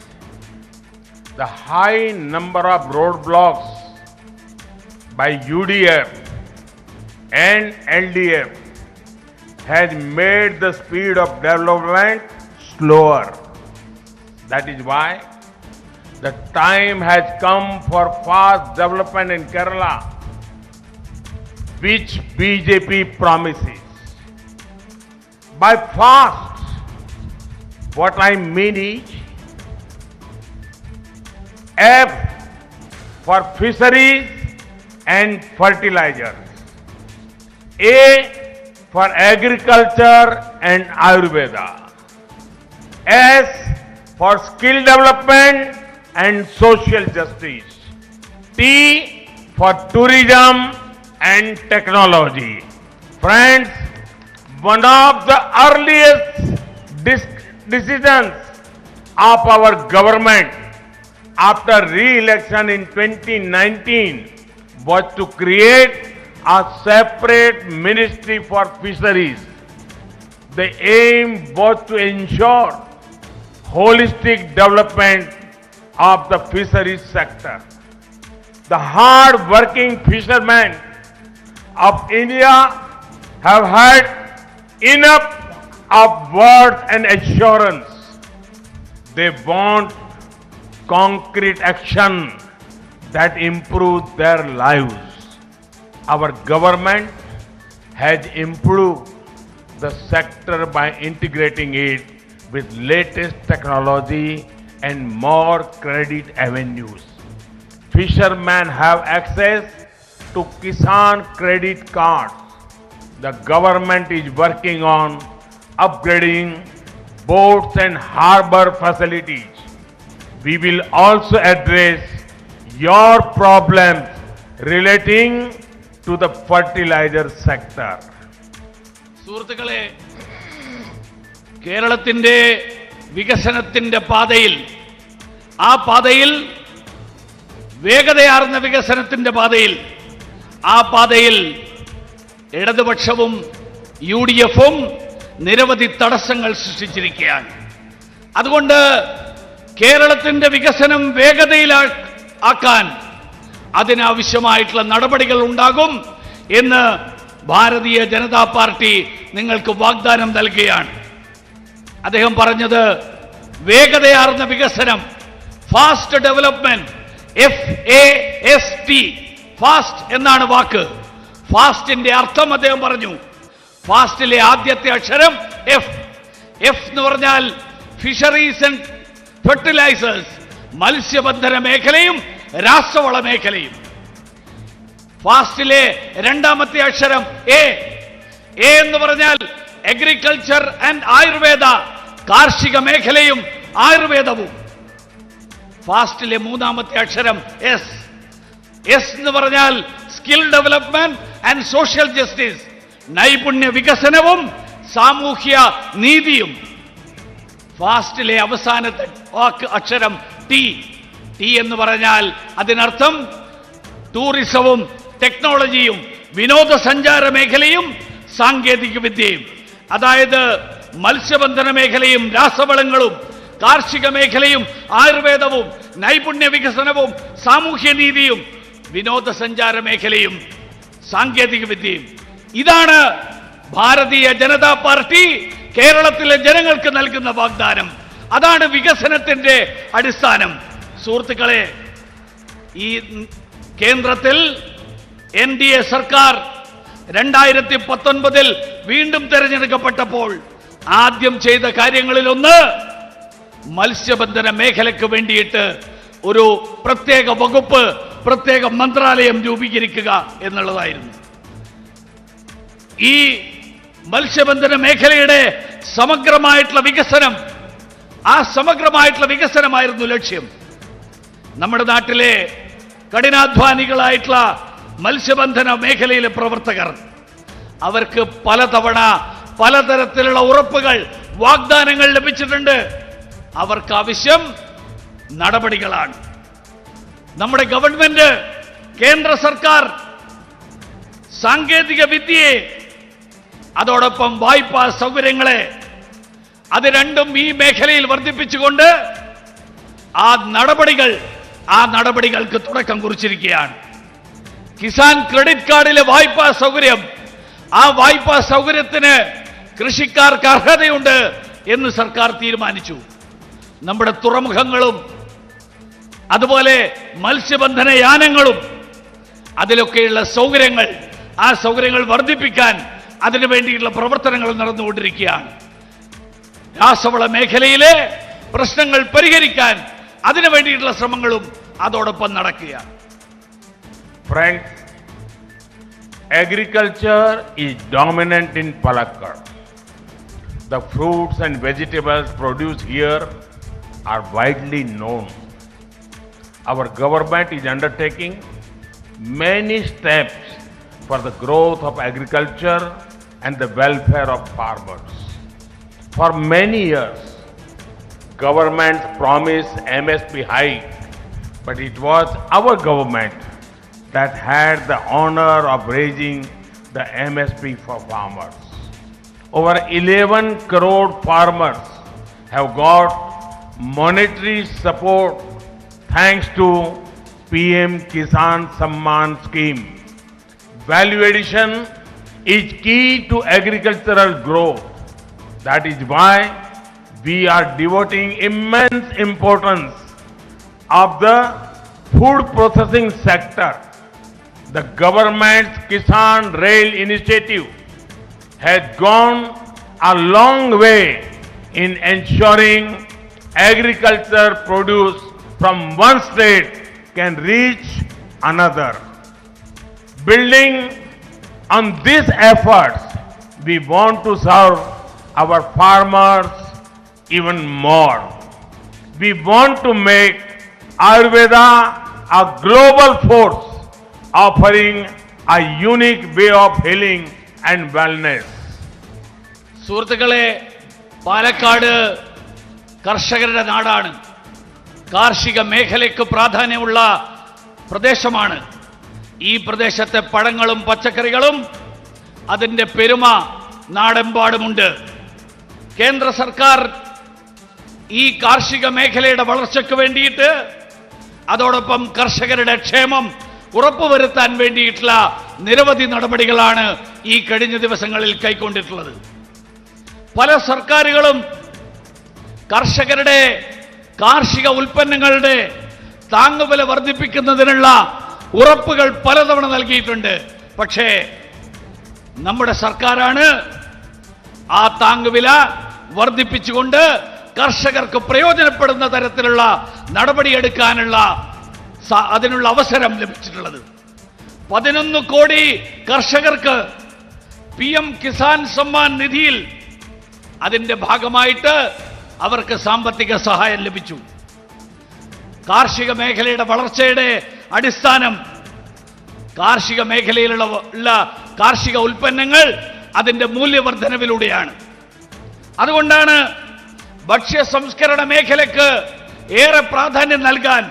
the high number of roadblocks by UDF and LDF has made the speed of development slower. That is why the time has come for fast development in Kerala, which BJP promises. By fast, what I mean is F for fisheries and fertilizers, A for agriculture and Ayurveda, S for skill development and social justice, T for tourism and technology. Friends, one of the earliest decisions of our government after re-election in 2019 was to create a separate ministry for fisheries. The aim was to ensure holistic development of the fisheries sector. The hard-working fishermen of India have had enough of words and assurance. They want concrete action that improves their lives. Our government has improved the sector by integrating it with latest technology and more credit avenues. Fishermen have access to Kisan credit cards. The government is working on upgrading boats and harbor facilities. We will also address your problems relating to the fertilizer sector. സുഹൃത്തുക്കളെ, കേരളത്തിന്റെ വികസനത്തിന്റെ പാതയിൽ ആ പാതയിൽ, വേഗതയാർന്ന വികസനത്തിന്റെ പാതയിൽ, ആ പാതയിൽ ഇടതുപക്ഷവും UDF-ഉം നിരവധി തടസ്സങ്ങൾ സൃഷ്ടിച്ചിരിക്കുകയാണ്. അതുകൊണ്ട് കേരളത്തിന്റെ വികസനം വേഗതയിലാക്കാൻ അതിനാവശ്യമായിട്ടുള്ള നടപടികൾ ഉണ്ടാകും എന്ന് ഭാരതീയ ജനതാ പാർട്ടി നിങ്ങൾക്ക് വാഗ്ദാനം നൽകുകയാണ്. അദ്ദേഹം പറഞ്ഞത് വേഗതയാർന്ന വികസനം, ഫാസ്റ്റ് ഡെവലപ്മെന്റ്, FAST, ഫാസ്റ്റ് എന്നാണ് വാക്ക്. ഫാസ്റ്റിന്റെ അർത്ഥം അദ്ദേഹം പറഞ്ഞു. ഫാസ്റ്റിലെ ആദ്യത്തെ അക്ഷരം F എന്ന് പറഞ്ഞാൽ ഫിഷറീസ് ആൻഡ് ഫെർട്ടിലൈസേഴ്സ്, മത്സ്യബന്ധന മേഖലയും രാസവള മേഖലയും. ഫാസ്റ്റിലെ രണ്ടാമത്തെ അക്ഷരം A എന്ന് പറഞ്ഞാൽ അഗ്രികൾച്ചർ ആൻഡ് ആയുർവേദ, കാർഷിക മേഖലയും ആയുർവേദവും. ഫാസ്റ്റിലെ മൂന്നാമത്തെ അക്ഷരം S എന്ന് പറഞ്ഞാൽ skill development and social justice, നൈപുണ്യ വികസനവും സാമൂഹ്യ നീതിയും. ഫാസ്റ്റിലെ അവസാനത്തെ അക്ഷരം T എന്ന് പറഞ്ഞാൽ അതിനർത്ഥം ടൂറിസവും ടെക്നോളജിയും വിനോദസഞ്ചാര മേഖലയും സാങ്കേതിക വിദ്യയും. അതായത് മത്സ്യബന്ധന മേഖലയും രാസവളങ്ങളും കാർഷിക മേഖലയും ആയുർവേദവും നൈപുണ്യ വികസനവും സാമൂഹ്യനീതിയും വിനോദസഞ്ചാര മേഖലയും സാങ്കേതിക വിദ്യയും. ഇതാണ് ഭാരതീയ ജനതാ പാർട്ടി കേരളത്തിലെ ജനങ്ങൾക്ക് നൽകുന്ന വാഗ്ദാനം. അതാണ് വികസനത്തിന്റെ അടിസ്ഥാനം. സുഹൃത്തുക്കളെ, ഈ കേന്ദ്രത്തിൽ NDA സർക്കാർ 2019 വീണ്ടും തെരഞ്ഞെടുക്കപ്പെട്ടപ്പോൾ ആദ്യം ചെയ്ത കാര്യങ്ങളിലൊന്ന് മത്സ്യബന്ധന മേഖലയ്ക്ക് വേണ്ടിയിട്ട് ഒരു പ്രത്യേക വകുപ്പ്, പ്രത്യേക മന്ത്രാലയം രൂപീകരിക്കുക എന്നുള്ളതായിരുന്നു. ഈ മത്സ്യബന്ധന മേഖലയുടെ സമഗ്രമായിട്ടുള്ള വികസനം, ആ സമഗ്രമായിട്ടുള്ള വികസനമായിരുന്നു ലക്ഷ്യം. നമ്മുടെ നാട്ടിലെ കഠിനാധ്വാനികളായിട്ടുള്ള മത്സ്യബന്ധന മേഖലയിലെ പ്രവർത്തകർ, അവർക്ക് പലതവണ പലതരത്തിലുള്ള ഉറപ്പുകൾ, വാഗ്ദാനങ്ങൾ ലഭിച്ചിട്ടുണ്ട്. അവർക്ക് ആവശ്യം നടപടികളാണ്. നമ്മുടെ ഗവൺമെന്റ്, കേന്ദ്ര സർക്കാർ സാങ്കേതിക വിദ്യയെ, അതോടൊപ്പം വായ്പാ സൗകര്യങ്ങളെ, അത് രണ്ടും ഈ മേഖലയിൽ വർദ്ധിപ്പിച്ചുകൊണ്ട് ആ നടപടികൾക്ക് തുടക്കം കുറിച്ചിരിക്കുകയാണ്. കിസാൻ ക്രെഡിറ്റ് കാർഡിലെ വായ്പാ സൗകര്യം, ആ വായ്പാ സൗകര്യത്തിന് കൃഷിക്കാർക്ക് അർഹതയുണ്ട് എന്ന് സർക്കാർ തീരുമാനിച്ചു. നമ്മുടെ തുറമുഖങ്ങളും അതുപോലെ മത്സ്യബന്ധന യാനങ്ങളും അതിലൊക്കെയുള്ള സൗകര്യങ്ങൾ, ആ സൗകര്യങ്ങൾ വർദ്ധിപ്പിക്കാൻ അതിനു വേണ്ടിയിട്ടുള്ള പ്രവർത്തനങ്ങൾ നടന്നുകൊണ്ടിരിക്കുകയാണ്. രാസവള മേഖലയിലെ പ്രശ്നങ്ങൾ പരിഹരിക്കാൻ അതിനു വേണ്ടിയിട്ടുള്ള ശ്രമങ്ങളും അതോടൊപ്പം നടക്കുകയാണ്. Friends, agriculture is dominant in Palakkad. The fruits and vegetables produced here are widely known. Our government is undertaking many steps for the growth of agriculture and the welfare of farmers. For many years, government promised MSP hike, but it was our government that had the honor of raising the MSP for farmers. Over 11 crore farmers have got monetary support thanks to PM Kisan Samman scheme. Value addition is key to agricultural growth. That is why we are devoting immense importance of the food processing sector. The government's Kisan Rail initiative has gone a long way in ensuring agriculture produce from one state can reach another. Building on these efforts, we want to serve our farmers even more. We want to make Ayurveda a global force, offering a unique way of healing and wellness. സുഹൃത്തുക്കളെ, പാലക്കാട് കർഷകരുടെ നാടാണ്. കാർഷിക മേഖലയ്ക്ക് പ്രാധാന്യമുള്ള പ്രദേശമാണ്. ഈ പ്രദേശത്തെ പഴങ്ങളും പച്ചക്കറികളും അതിൻ്റെ പെരുമ നാടെമ്പാടുമുണ്ട്. കേന്ദ്ര സർക്കാർ ഈ കാർഷിക മേഖലയുടെ വളർച്ചയ്ക്ക് വേണ്ടിയിട്ട് അതോടൊപ്പം കർഷകരുടെ ക്ഷേമം ഉറപ്പുവരുത്താൻ വേണ്ടിയിട്ടുള്ള നിരവധി നടപടികളാണ് ഈ കഴിഞ്ഞ ദിവസങ്ങളിൽ കൈക്കൊണ്ടിട്ടുള്ളത്. പല സർക്കാരുകളും കർഷകരുടെ കാർഷിക ഉൽപ്പന്നങ്ങളുടെ താങ്ങുവില വർദ്ധിപ്പിക്കുന്നതിനുള്ള ഉറപ്പുകൾ പലതവണ നൽകിയിട്ടുണ്ട്. പക്ഷേ നമ്മുടെ സർക്കാരാണ് ആ താങ്ങുവില വർദ്ധിപ്പിച്ചുകൊണ്ട് കർഷകർക്ക് പ്രയോജനപ്പെടുന്ന തരത്തിലുള്ള നടപടിയെടുക്കാനുള്ള അതിനുള്ള അവസരം ലഭിച്ചിട്ടുള്ളത്. 11 കോടി കർഷകർക്ക് PM കിസാൻ സമ്മാൻ നിധിയിൽ അതിന്റെ ഭാഗമായിട്ട് അവർക്ക് സാമ്പത്തിക സഹായം ലഭിച്ചു. കാർഷിക മേഖലയുടെ വളർച്ചയുടെ അടിസ്ഥാനം കാർഷിക മേഖലയിലുള്ള കാർഷിക ഉൽപ്പന്നങ്ങൾ അതിന്റെ മൂല്യവർദ്ധനവിലൂടെയാണ്. അതുകൊണ്ടാണ് ഭക്ഷ്യ സംസ്കരണ മേഖലയ്ക്ക് ഏറെ പ്രാധാന്യം നൽകാൻ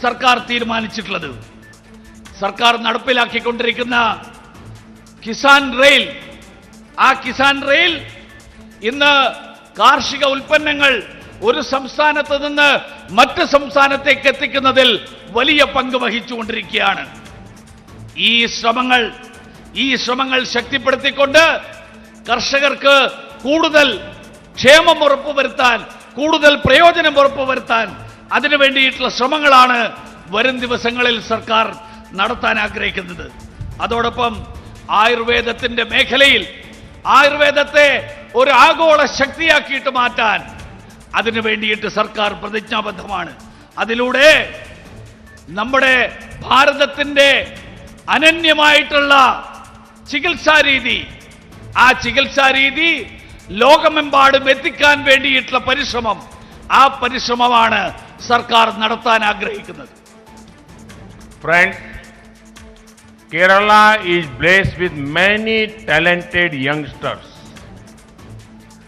സർക്കാർ തീരുമാനിച്ചിട്ടുള്ളത്. സർക്കാർ നടപ്പിലാക്കിക്കൊണ്ടിരിക്കുന്ന കിസാൻ റെയിൽ, ആ കിസാൻ റെയിൽ ഇന്ന് കാർഷിക ഉൽപ്പന്നങ്ങൾ ഒരു സംസ്ഥാനത്ത് നിന്ന് മറ്റ് സംസ്ഥാനത്തേക്ക് എത്തിക്കുന്നതിൽ വലിയ പങ്ക് വഹിച്ചുകൊണ്ടിരിക്കുകയാണ്. ഈ ശ്രമങ്ങൾ ശക്തിപ്പെടുത്തിക്കൊണ്ട് കർഷകർക്ക് കൂടുതൽ ക്ഷേമം ഉറപ്പുവരുത്താൻ, കൂടുതൽ പ്രയോജനം ഉറപ്പുവരുത്താൻ അതിനു വേണ്ടിയിട്ടുള്ള ശ്രമങ്ങളാണ് വരും ദിവസങ്ങളിൽ സർക്കാർ നടത്താൻ ആഗ്രഹിക്കുന്നത്. അതോടൊപ്പം ആയുർവേദത്തിന്റെ മേഖലയിൽ ആയുർവേദത്തെ ഒരു ആഗോള ശക്തിയാക്കിയിട്ട് മാറ്റാൻ അതിനു വേണ്ടിയിട്ട് സർക്കാർ പ്രതിജ്ഞാബദ്ധമാണ്. അതിലൂടെ നമ്മുടെ ഭാരതത്തിന്റെ അനന്യമായിട്ടുള്ള ചികിത്സാരീതി, ആ ചികിത്സാരീതി ലോകമെമ്പാടും എത്തിക്കാൻ വേണ്ടിയിട്ടുള്ള പരിശ്രമം, ആ പരിശ്രമമാണ് സർക്കാർ നടത്താൻ ആഗ്രഹിക്കുന്നത്. Friends, Kerala is blessed with many talented youngsters.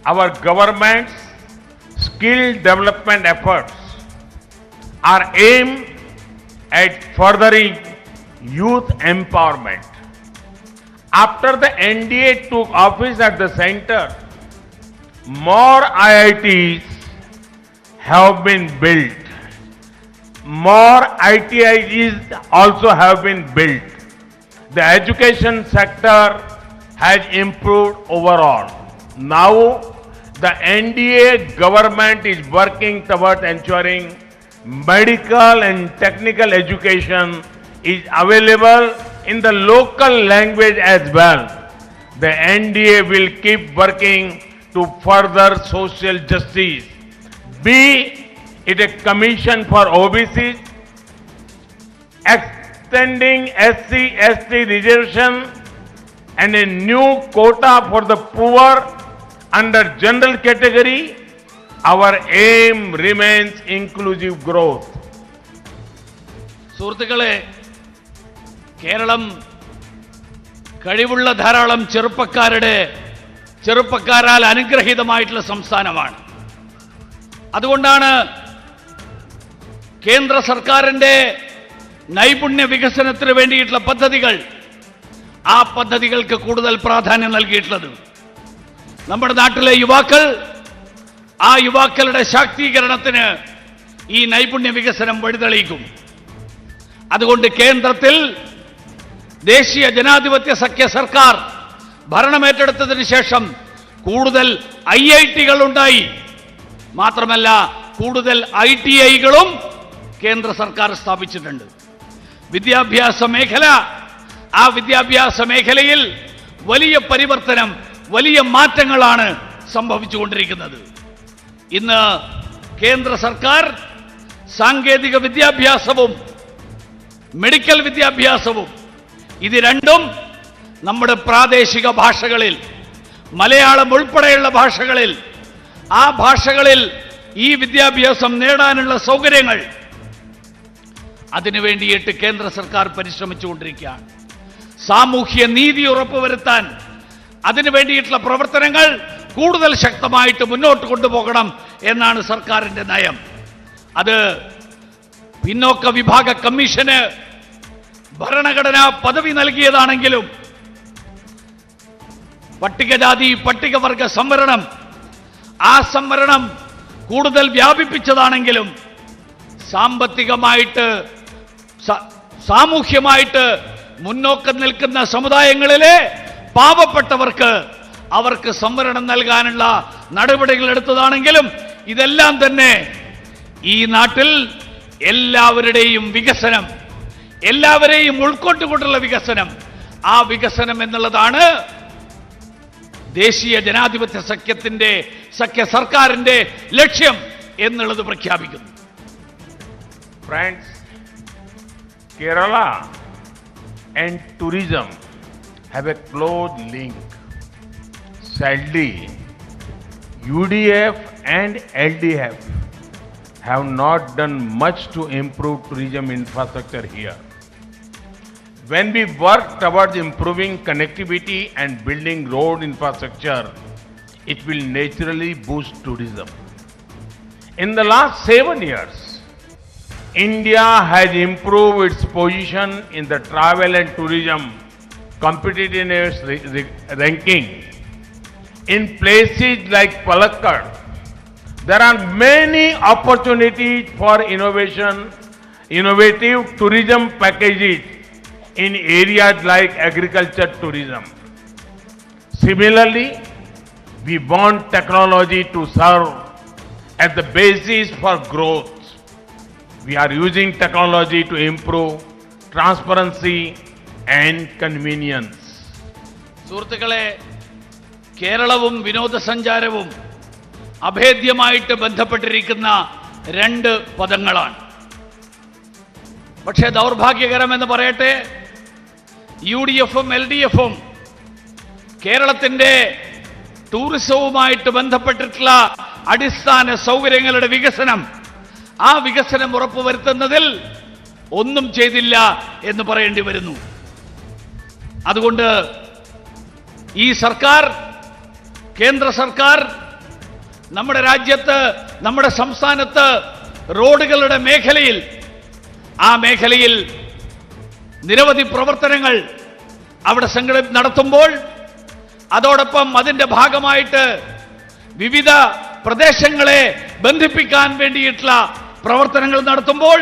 Our government's skill development efforts are aimed at furthering youth empowerment. After the NDA took office at the center, more IITs have been built. More ITIs also have been built. The education sector has improved overall. Now, the NDA government is working towards ensuring medical and technical education is available in the local language as well. The NDA will keep working to further social justice, be it a commission for OBCs, extending SC/ST reservation and a new quota for the poor under general category. Our aim remains inclusive growth. സുഹൃത്തുക്കളെ, കേരളം കഴിവുള്ള ധാരാളം ചെറുപ്പക്കാരാൽ അനുഗ്രഹീതമായിട്ടുള്ള സംസ്ഥാനമാണ്. അതുകൊണ്ടാണ് കേന്ദ്ര സർക്കാരിന്റെ നൈപുണ്യ വികസനത്തിന് വേണ്ടിയിട്ടുള്ള പദ്ധതികൾ, ആ പദ്ധതികൾക്ക് കൂടുതൽ പ്രാധാന്യം നൽകിയിട്ടുള്ളത്. നമ്മുടെ നാട്ടിലെ യുവാക്കൾ, ആ യുവാക്കളുടെ ശാക്തീകരണത്തിന് ഈ നൈപുണ്യ വികസനം വഴിതെളിയിക്കും. അതുകൊണ്ട് കേന്ദ്രത്തിൽ ദേശീയ ജനാധിപത്യ സഖ്യ സർക്കാർ ഭരണമേറ്റെടുത്തതിന് ശേഷം കൂടുതൽ IITകൾ ഉണ്ടായി. മാത്രമല്ല കൂടുതൽ ITIകളും കേന്ദ്ര സർക്കാർ സ്ഥാപിച്ചിട്ടുണ്ട്. വിദ്യാഭ്യാസ മേഖല, ആ വിദ്യാഭ്യാസ മേഖലയിൽ വലിയ പരിവർത്തനം, വലിയ മാറ്റങ്ങളാണ് സംഭവിച്ചുകൊണ്ടിരിക്കുന്നത്. ഇന്ന് കേന്ദ്ര സർക്കാർ സാങ്കേതിക വിദ്യാഭ്യാസവും മെഡിക്കൽ വിദ്യാഭ്യാസവും ഇത് രണ്ടും നമ്മുടെ പ്രാദേശിക ഭാഷകളിൽ, മലയാളം ഉൾപ്പെടെയുള്ള ഭാഷകളിൽ, ആ ഭാഷകളിൽ ഈ വിദ്യാഭ്യാസം നേടാനുള്ള സൗകര്യങ്ങൾ അതിനു വേണ്ടിയിട്ട് കേന്ദ്ര സർക്കാർ പരിശ്രമിച്ചുകൊണ്ടിരിക്കുകയാണ്. സാമൂഹ്യ നീതി ഉറപ്പുവരുത്താൻ അതിനു വേണ്ടിയിട്ടുള്ള പ്രവർത്തനങ്ങൾ കൂടുതൽ ശക്തമായിട്ട് മുന്നോട്ട് കൊണ്ടുപോകണം എന്നാണ് സർക്കാരിന്റെ നയം. അത് പിന്നോക്ക വിഭാഗ കമ്മീഷന് ഭരണഘടനാ പദവി നൽകിയതാണെങ്കിലും പട്ടികജാതി പട്ടികവർഗ സംവരണം ആ സംവരണം കൂടുതൽ വ്യാപിപ്പിച്ചതാണെങ്കിലും സാമ്പത്തികമായിട്ട് സാമൂഹ്യമായിട്ട് മുന്നോക്കം നിൽക്കുന്ന സമുദായങ്ങളിലെ പാവപ്പെട്ടവർക്ക് അവർക്ക് സംവരണം നൽകാനുള്ള നടപടികൾ എടുത്തതാണെങ്കിലും ഇതെല്ലാം തന്നെ ഈ നാട്ടിൽ എല്ലാവരുടെയും വികസനം, എല്ലാവരെയും ഉൾക്കൊണ്ടുകൊണ്ടുള്ള വികസനം, ആ വികസനം എന്നുള്ളതാണ് ദേശീയ ജനാധിപത്യ സഖ്യ സർക്കാരിന്റെ ലക്ഷ്യം എന്നുള്ളത് പ്രഖ്യാപിക്കുന്നു. Friends, Kerala and tourism have a close link. Sadly, UDF and LDF have not done much to improve tourism infrastructure here. When we work towards improving connectivity and building road infrastructure, it will naturally boost tourism. In the last 7 years, India has improved its position in the travel and tourism competitiveness ranking. In places like Palakkad, there are many opportunities for innovative tourism packages in areas like agriculture tourism. Similarly, we want technology to serve as the basis for growth. We are using technology to improve transparency and convenience. സുഹൃത്തുക്കളെ, കേരളവും വിനോദസഞ്ചാരവും അഭേദ്യമായിട്ട് ബന്ധപ്പെട്ടിരിക്കുന്ന രണ്ട് പദങ്ങളാണ്. പക്ഷേ ദൗർഭാഗ്യകരമെന്ന് പറയട്ടെ, UDFും LDFും കേരളത്തിന്റെ ടൂറിസവുമായിട്ട് ബന്ധപ്പെട്ടിട്ടുള്ള അടിസ്ഥാന സൗകര്യങ്ങളുടെ വികസനം, ആ വികസനം ഉറപ്പുവരുത്തുന്നതിൽ ഒന്നും ചെയ്തില്ല എന്ന് പറയേണ്ടി വരുന്നു. അതുകൊണ്ട് ഈ സർക്കാർ, കേന്ദ്ര സർക്കാർ നമ്മുടെ രാജ്യത്ത്, നമ്മുടെ സംസ്ഥാനത്ത് റോഡുകളുടെ മേഖലയിൽ, ആ മേഖലയിൽ നിരവധി പ്രവർത്തനങ്ങൾ അവിടെ നടത്തുമ്പോൾ, അതോടൊപ്പം അതിന്റെ ഭാഗമായിട്ട് വിവിധ പ്രദേശങ്ങളെ ബന്ധിപ്പിക്കാൻ വേണ്ടിയിട്ടുള്ള പ്രവർത്തനങ്ങൾ നടത്തുമ്പോൾ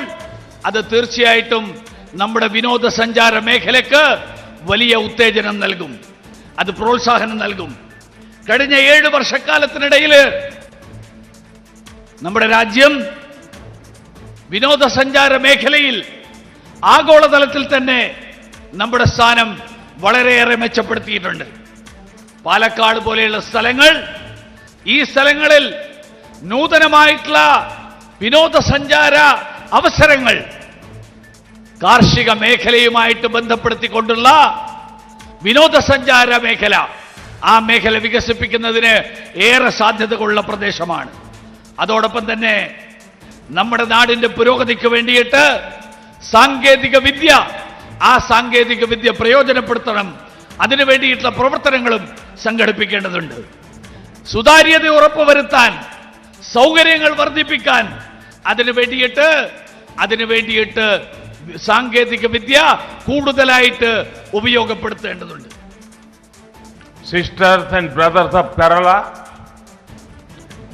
അത് തീർച്ചയായിട്ടും നമ്മുടെ വിനോദസഞ്ചാര മേഖലയ്ക്ക് വലിയ ഉത്തേജനം നൽകും, അത് പ്രോത്സാഹനം നൽകും. കഴിഞ്ഞ 7 വർഷക്കാലത്തിനിടയിൽ നമ്മുടെ രാജ്യം വിനോദസഞ്ചാര മേഖലയിൽ ആഗോളതലത്തിൽ തന്നെ നമ്മുടെ സ്ഥാനം വളരെയേറെ മെച്ചപ്പെടുത്തിയിട്ടുണ്ട്. പാലക്കാട് പോലെയുള്ള സ്ഥലങ്ങൾ, ഈ സ്ഥലങ്ങളിൽ നൂതനമായിട്ടുള്ള വിനോദസഞ്ചാര അവസരങ്ങൾ കാർഷിക മേഖലയുമായിട്ട് ബന്ധപ്പെടുത്തിക്കൊണ്ടുള്ള വിനോദസഞ്ചാര മേഖല, ആ മേഖല വികസിപ്പിക്കുന്നതിന് ഏറെ സാധ്യതകളുള്ള പ്രദേശമാണ്. അതോടൊപ്പം തന്നെ നമ്മുടെ നാടിന്റെ പുരോഗതിക്ക് വേണ്ടിയിട്ട് സാങ്കേതിക വിദ്യ, ആ സാങ്കേതിക വിദ്യ പ്രയോജനപ്പെടുത്തണം, അതിനു വേണ്ടിയിട്ടുള്ള പ്രവർത്തനങ്ങളും സംഘടിപ്പിക്കേണ്ടതുണ്ട്. സുതാര്യത ഉറപ്പുവരുത്താൻ, സൗകര്യങ്ങൾ വർദ്ധിപ്പിക്കാൻ, അതിനു വേണ്ടിയിട്ട് സാങ്കേതിക വിദ്യ കൂടുതലായിട്ട് ഉപയോഗപ്പെടുത്തേണ്ടതുണ്ട്. Sisters and brothers of Kerala,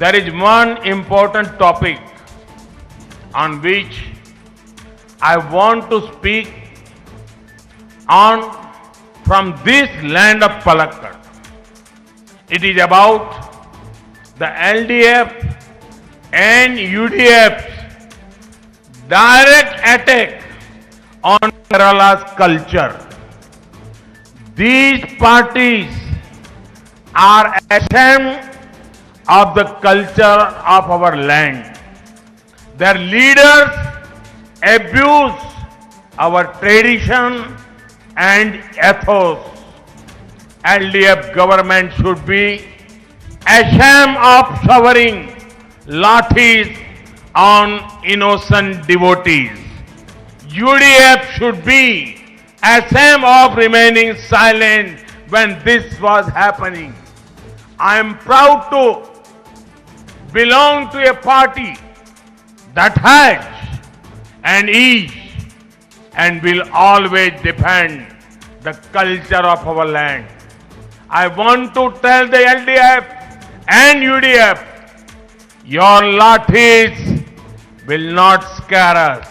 there is one important topic on which I want to speak on from this land of Palakkad. It is about the LDF and UDF's direct attack on Kerala's culture. These parties are ashamed of the culture of our land. Their leaders abuse our tradition and ethos. LDF government should be ashamed of showering lathis on innocent devotees. UDF should be ashamed of remaining silent when this was happening. I am proud to belong to a party that has and each and will always defend the culture of our land. I want to tell the LDF and UDF, your lathis will not scare us.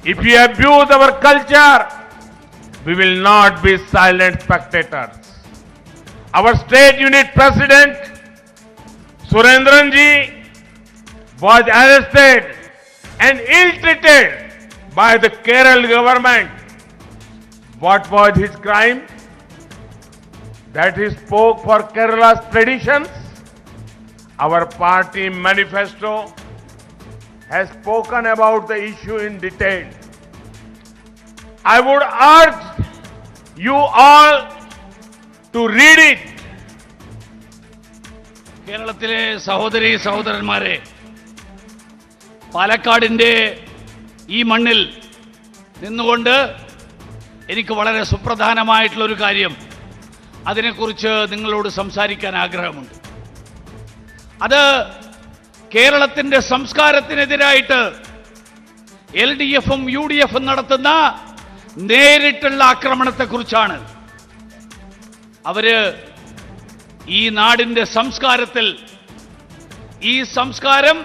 If you abuse our culture, we will not be silent spectators. Our state unit president, Surendran ji, was arrested and ill-treated by the Kerala government. What was his crime? That he spoke for Kerala's traditions. Our party manifesto has spoken about the issue in detail. I would urge you all to read it. കേരളത്തിലെ സഹോദരി സഹോദരന്മാരെ, പാലക്കാടിന്റെ ഈ മണ്ണിൽ നിന്നുകൊണ്ട് എനിക്ക് വളരെ സുപ്രധാനമായിട്ടുള്ള ഒരു കാര്യം, അതിനെക്കുറിച്ച് നിങ്ങളോട് സംസാരിക്കാൻ ആഗ്രഹമുണ്ട്. അത് കേരളത്തിന്റെ സംസ്കാരത്തിനെതിരായിട്ട് LDFും UDFും നടത്തുന്ന നേരിട്ടുള്ള ആക്രമണത്തെക്കുറിച്ചാണ്. അവര് ഈ നാടിന്റെ സംസ്കാരത്തിൽ, ഈ സംസ്കാരം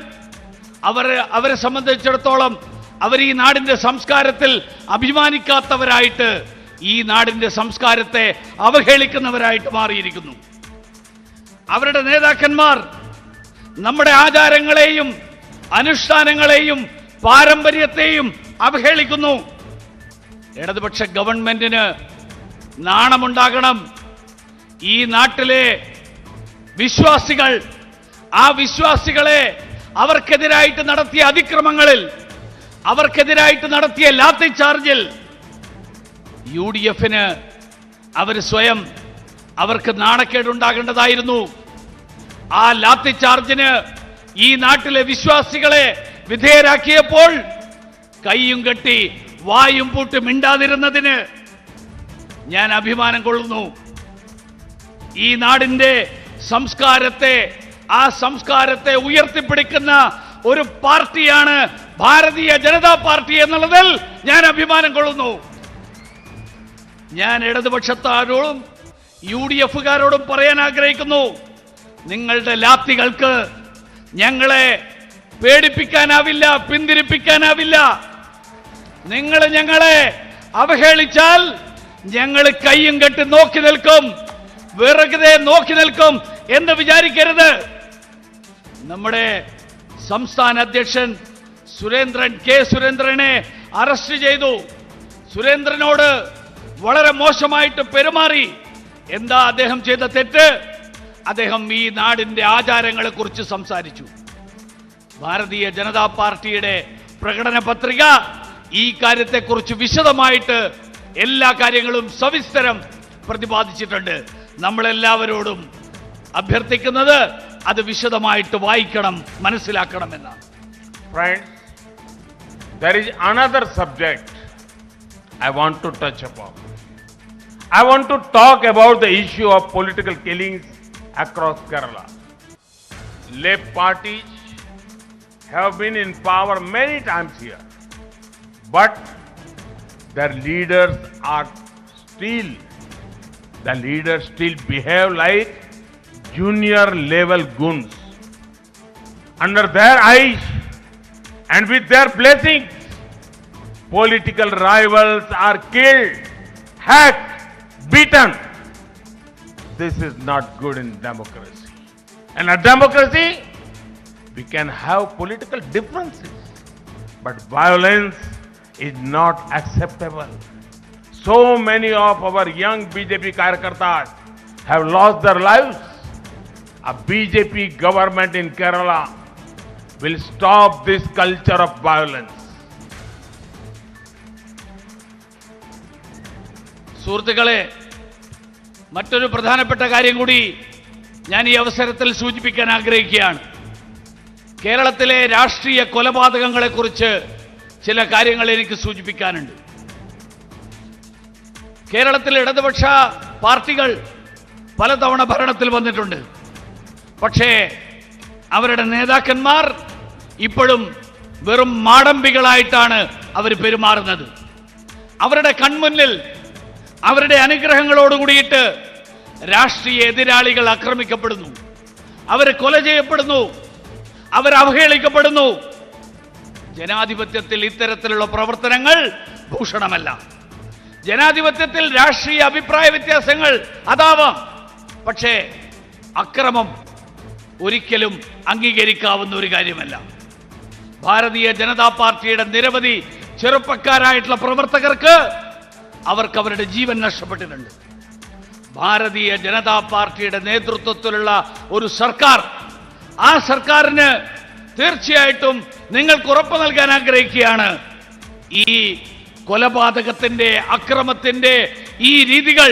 അവരെ സംബന്ധിച്ചിടത്തോളം അവർ ഈ നാടിന്റെ സംസ്കാരത്തിൽ അഭിമാനിക്കാത്തവരായിട്ട്, ഈ നാടിന്റെ സംസ്കാരത്തെ അവഹേളിക്കുന്നവരായിട്ട് മാറിയിരിക്കുന്നു. അവരുടെ നേതാക്കന്മാർ നമ്മുടെ ആചാരങ്ങളെയും അനുഷ്ഠാനങ്ങളെയും പാരമ്പര്യത്തെയും അവഹേളിക്കുന്നു. ഇടതുപക്ഷ ഗവൺമെന്റിന് നാണമുണ്ടാകണം. ഈ നാട്ടിലെ വിശ്വാസികൾ, ആ വിശ്വാസികളെ അവർക്കെതിരായിട്ട് നടത്തിയ അതിക്രമങ്ങളിൽ, അവർക്കെതിരായിട്ട് നടത്തിയ ലാത്തി ചാർജിൽ UDFന് അവർ സ്വയം അവർക്ക് നാണക്കേടുണ്ടാകേണ്ടതായിരുന്നു. ആ ലാത്തി ചാർജിന് ഈ നാട്ടിലെ വിശ്വാസികളെ വിധേയരാക്കിയപ്പോൾ കൈയും കെട്ടി വായും പൂട്ടി മിണ്ടാതിരുന്നതിന് ഞാൻ അഭിമാനം കൊള്ളുന്നു. ഈ നാടിന്റെ സംസ്കാരത്തെ, ആ സംസ്കാരത്തെ ഉയർത്തിപ്പിടിക്കുന്ന ഒരു പാർട്ടിയാണ് ഭാരതീയ ജനതാ പാർട്ടി എന്നുള്ളതിൽ ഞാൻ അഭിമാനം കൊള്ളുന്നു. ഞാൻ ഇടതുപക്ഷക്കാരോടും UDFകാരോടും പറയാൻ ആഗ്രഹിക്കുന്നു, നിങ്ങളുടെ ലാത്തികൾക്ക് ഞങ്ങളെ പേടിപ്പിക്കാനാവില്ല, പിന്തിരിപ്പിക്കാനാവില്ല. നിങ്ങൾ ഞങ്ങളെ അവഹേളിച്ചാൽ ഞങ്ങൾ കയ്യും കെട്ടി നോക്കി നിൽക്കും, വെറുതെ നോക്കി നിൽക്കും എന്ന് വിചാരിക്കരുത്. നമ്മുടെ സംസ്ഥാന അധ്യക്ഷൻ കെ സുരേന്ദ്രനെ അറസ്റ്റ് ചെയ്തു. സുരേന്ദ്രനോട് വളരെ മോശമായിട്ട് പെരുമാറി. എന്താ അദ്ദേഹം ചെയ്ത തെറ്റ്? അദ്ദേഹം ഈ നാടിന്റെ ആചാരങ്ങളെ കുറിച്ച് സംസാരിച്ചു. ഭാരതീയ ജനതാ പാർട്ടിയുടെ പ്രകടന പത്രിക ഈ കാര്യത്തെക്കുറിച്ച് വിശദമായിട്ട് എല്ലാ കാര്യങ്ങളും സവിസ്തരം പ്രതിപാദിച്ചിട്ടുണ്ട്. നമ്മളെല്ലാവരോടും അഭ്യർത്ഥിക്കുന്നത് അത് വിശദമായിട്ട് വായിക്കണം, മനസ്സിലാക്കണം എന്നാണ്. Friends, there is another subject I want to touch upon. I want to talk about the issue of political killings across Kerala. Left parties have been in power many times here, but their leaders still behave like junior level goons. Under their eyes and with their blessings, political rivals are killed, hacked, beaten. This is not good in democracy. And a democracy, we can have political differences, but violence is not acceptable. So many of our young BJP Karyakartas have lost their lives. A BJP government in Kerala will stop this culture of violence. സുഹൃത്തുക്കളെ, മറ്റൊരു പ്രധാനപ്പെട്ട കാര്യം കൂടി ഞാൻ ഈ അവസരത്തിൽ സൂചിപ്പിക്കാൻ ആഗ്രഹിക്കുകയാണ്. കേരളത്തിലെ രാഷ്ട്രീയ കൊലപാതകങ്ങളെക്കുറിച്ച് ചില കാര്യങ്ങൾ എനിക്ക് സൂചിപ്പിക്കാനുണ്ട്. കേരളത്തിലെ ഇടതുപക്ഷ പാർട്ടികൾ പലതവണ ഭരണത്തിൽ വന്നിട്ടുണ്ട്. പക്ഷേ അവരുടെ നേതാക്കന്മാർ ഇപ്പോഴും വെറും മാടമ്പികളായിട്ടാണ് അവർ പെരുമാറുന്നത്. അവരുടെ കൺമുന്നിൽ അവരുടെ അനുഗ്രഹങ്ങളോടുകൂടിയിട്ട് രാഷ്ട്രീയ എതിരാളികൾ ആക്രമിക്കപ്പെടുന്നു, അവർ കൊല ചെയ്യപ്പെടുന്നു, അവർ അവഹേളിക്കപ്പെടുന്നു. ജനാധിപത്യത്തിൽ ഇത്തരത്തിലുള്ള പ്രവർത്തനങ്ങൾ ഭൂഷണമല്ല. ജനാധിപത്യത്തിൽ രാഷ്ട്രീയ അഭിപ്രായ വ്യത്യാസങ്ങൾ അതാവാം, പക്ഷേ അക്രമം ഒരിക്കലും അംഗീകരിക്കാവുന്ന ഒരു കാര്യമല്ല. ഭാരതീയ ജനതാ പാർട്ടിയുടെ നിരവധി ചെറുപ്പക്കാരായിട്ടുള്ള പ്രവർത്തകർക്ക് അവർക്ക് അവരുടെ ജീവൻ നഷ്ടപ്പെട്ടിട്ടുണ്ട്. ഭാരതീയ ജനതാ പാർട്ടിയുടെ നേതൃത്വത്തിലുള്ള ഒരു സർക്കാർ, ആ സർക്കാരിന് തീർച്ചയായിട്ടും നിങ്ങൾക്ക് ഉറപ്പ് നൽകാൻ ആഗ്രഹിക്കുകയാണ്, ഈ കൊലപാതകത്തിന്റെ അക്രമത്തിന്റെ ഈ രീതികൾ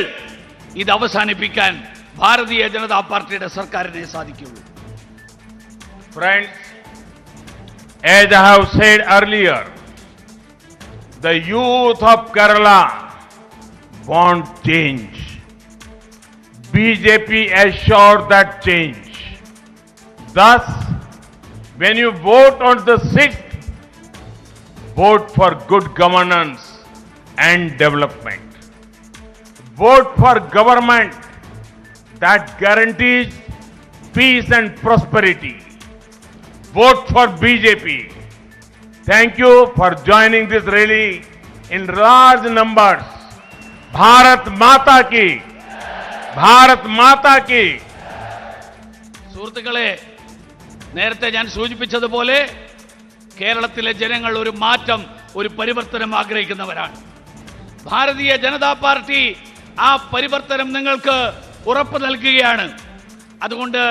ഇത് അവസാനിപ്പിക്കാൻ ഭാരതീയ ജനതാ പാർട്ടിയുടെ സർക്കാരിനെ സാധിക്കുള്ളൂ. Friends, as I have said earlier, the youth of Kerala want change. BJP assured that change. Thus, when you vote on the 6th, vote for good governance and development. Vote for government that guarantees peace and prosperity. Vote for BJP. Thank you for joining this rally in large numbers. Bharat Mata ki! Bharat Mata ki! സുഹൃത്തുക്കളെ, നേരത്തെ ഞാൻ സൂചിപ്പിച്ചതുപോലെ കേരളത്തിലെ ജനങ്ങൾ ഒരു മാറ്റം, ഒരു പരിവർത്തനം ആഗ്രഹിക്കുന്നവരാണ്. ഭാരതീയ ജനതാ പാർട്ടി ആ പരിവർത്തനം നിങ്ങൾക്ക് ഉറപ്പ് നൽകുകയാണ്. അതുകൊണ്ട്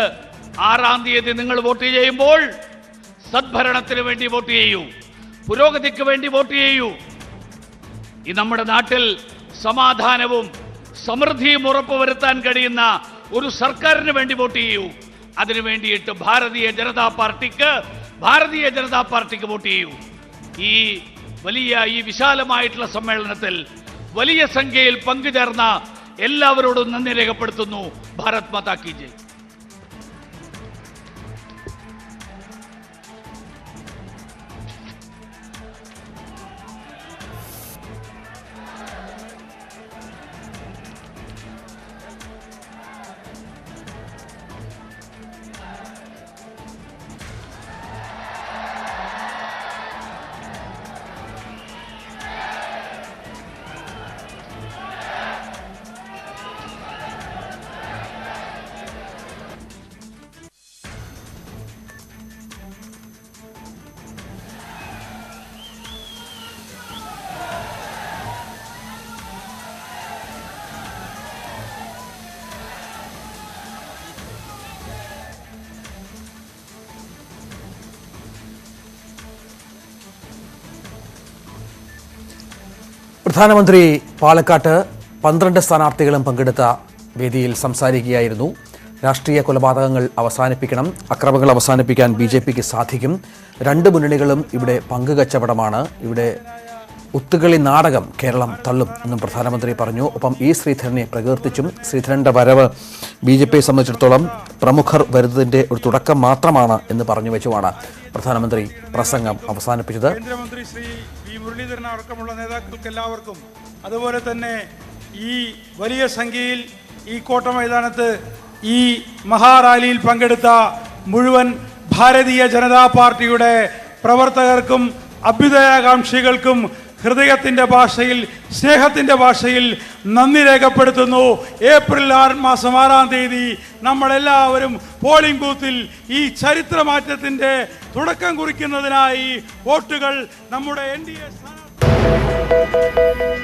6-ാം തീയതി നിങ്ങൾ വോട്ട് ചെയ്യുമ്പോൾ സദ്ഭരണത്തിന് വേണ്ടി വോട്ട് ചെയ്യൂ, പുരോഗതിക്ക് വേണ്ടി വോട്ട് ചെയ്യൂ. ഈ നമ്മുടെ നാട്ടിൽ സമാധാനവും സമൃദ്ധിയും ഉറപ്പുവരുത്താൻ കഴിയുന്ന ഒരു സർക്കാരിന് വേണ്ടി വോട്ട് ചെയ്യൂ. അതിനു വേണ്ടിയിട്ട് ഭാരതീയ ജനതാ പാർട്ടിക്ക് വോട്ട് ചെയ്യൂ. ഈ വിശാലമായിട്ടുള്ള സമ്മേളനത്തിൽ വലിയ സംഖ്യയിൽ പങ്കുചേർന്ന എല്ലാവരോടും നന്ദി രേഖപ്പെടുത്തുന്നു. ഭാരത് മാതാ കി ജയ്. പ്രധാനമന്ത്രി പാലക്കാട്ട് 12 സ്ഥാനാർത്ഥികളും പങ്കെടുത്ത വേദിയിൽ സംസാരിക്കുകയായിരുന്നു. രാഷ്ട്രീയ കൊലപാതകങ്ങൾ അവസാനിപ്പിക്കണം, അക്രമങ്ങൾ അവസാനിപ്പിക്കാൻ BJPക്ക് സാധിക്കും. രണ്ട് മുന്നണികളും ഇവിടെ പങ്കുകച്ചവടമാണ്, ഇവിടെ ഒത്തുകളി നാടകം കേരളം തള്ളും എന്നും പ്രധാനമന്ത്രി പറഞ്ഞു. ഒപ്പം ശ്രീധരനെ പ്രകീർത്തിച്ചും ശ്രീധരന്റെ വരവ് BJPയെ സംബന്ധിച്ചിടത്തോളം പ്രമുഖർ വരുന്നതിന്റെ ഒരു തുടക്കം മാത്രമാണ് എന്ന് പറഞ്ഞു വെച്ചുമാണ് പ്രധാനമന്ത്രി പ്രസംഗം അവസാനിപ്പിച്ചത്. കേന്ദ്രമന്ത്രി ശ്രീ വി മുരളീധരൻ അടക്കമുള്ള നേതാക്കൾക്ക് എല്ലാവർക്കും, അതുപോലെ തന്നെ ഈ വലിയ സംഖ്യയിൽ ഈ കോട്ട മൈതാനത്ത് ഈ മഹാറാലിയിൽ പങ്കെടുത്ത മുഴുവൻ ഭാരതീയ ജനതാ പാർട്ടിയുടെ പ്രവർത്തകർക്കും അഭ്യുദയാകാംക്ഷികൾക്കും ഹൃദയത്തിൻ്റെ ഭാഷയിൽ, സ്നേഹത്തിൻ്റെ ഭാഷയിൽ നന്ദി രേഖപ്പെടുത്തുന്നു. ഏപ്രിൽ 6 തീയതി നമ്മളെല്ലാവരും പോളിംഗ് ബൂത്തിൽ ഈ ചരിത്രമാറ്റത്തിൻ്റെ തുടക്കം കുറിക്കുന്നതിനായി വോട്ടുകൾ നമ്മുടെ NDA സ്ഥാനാർത്ഥി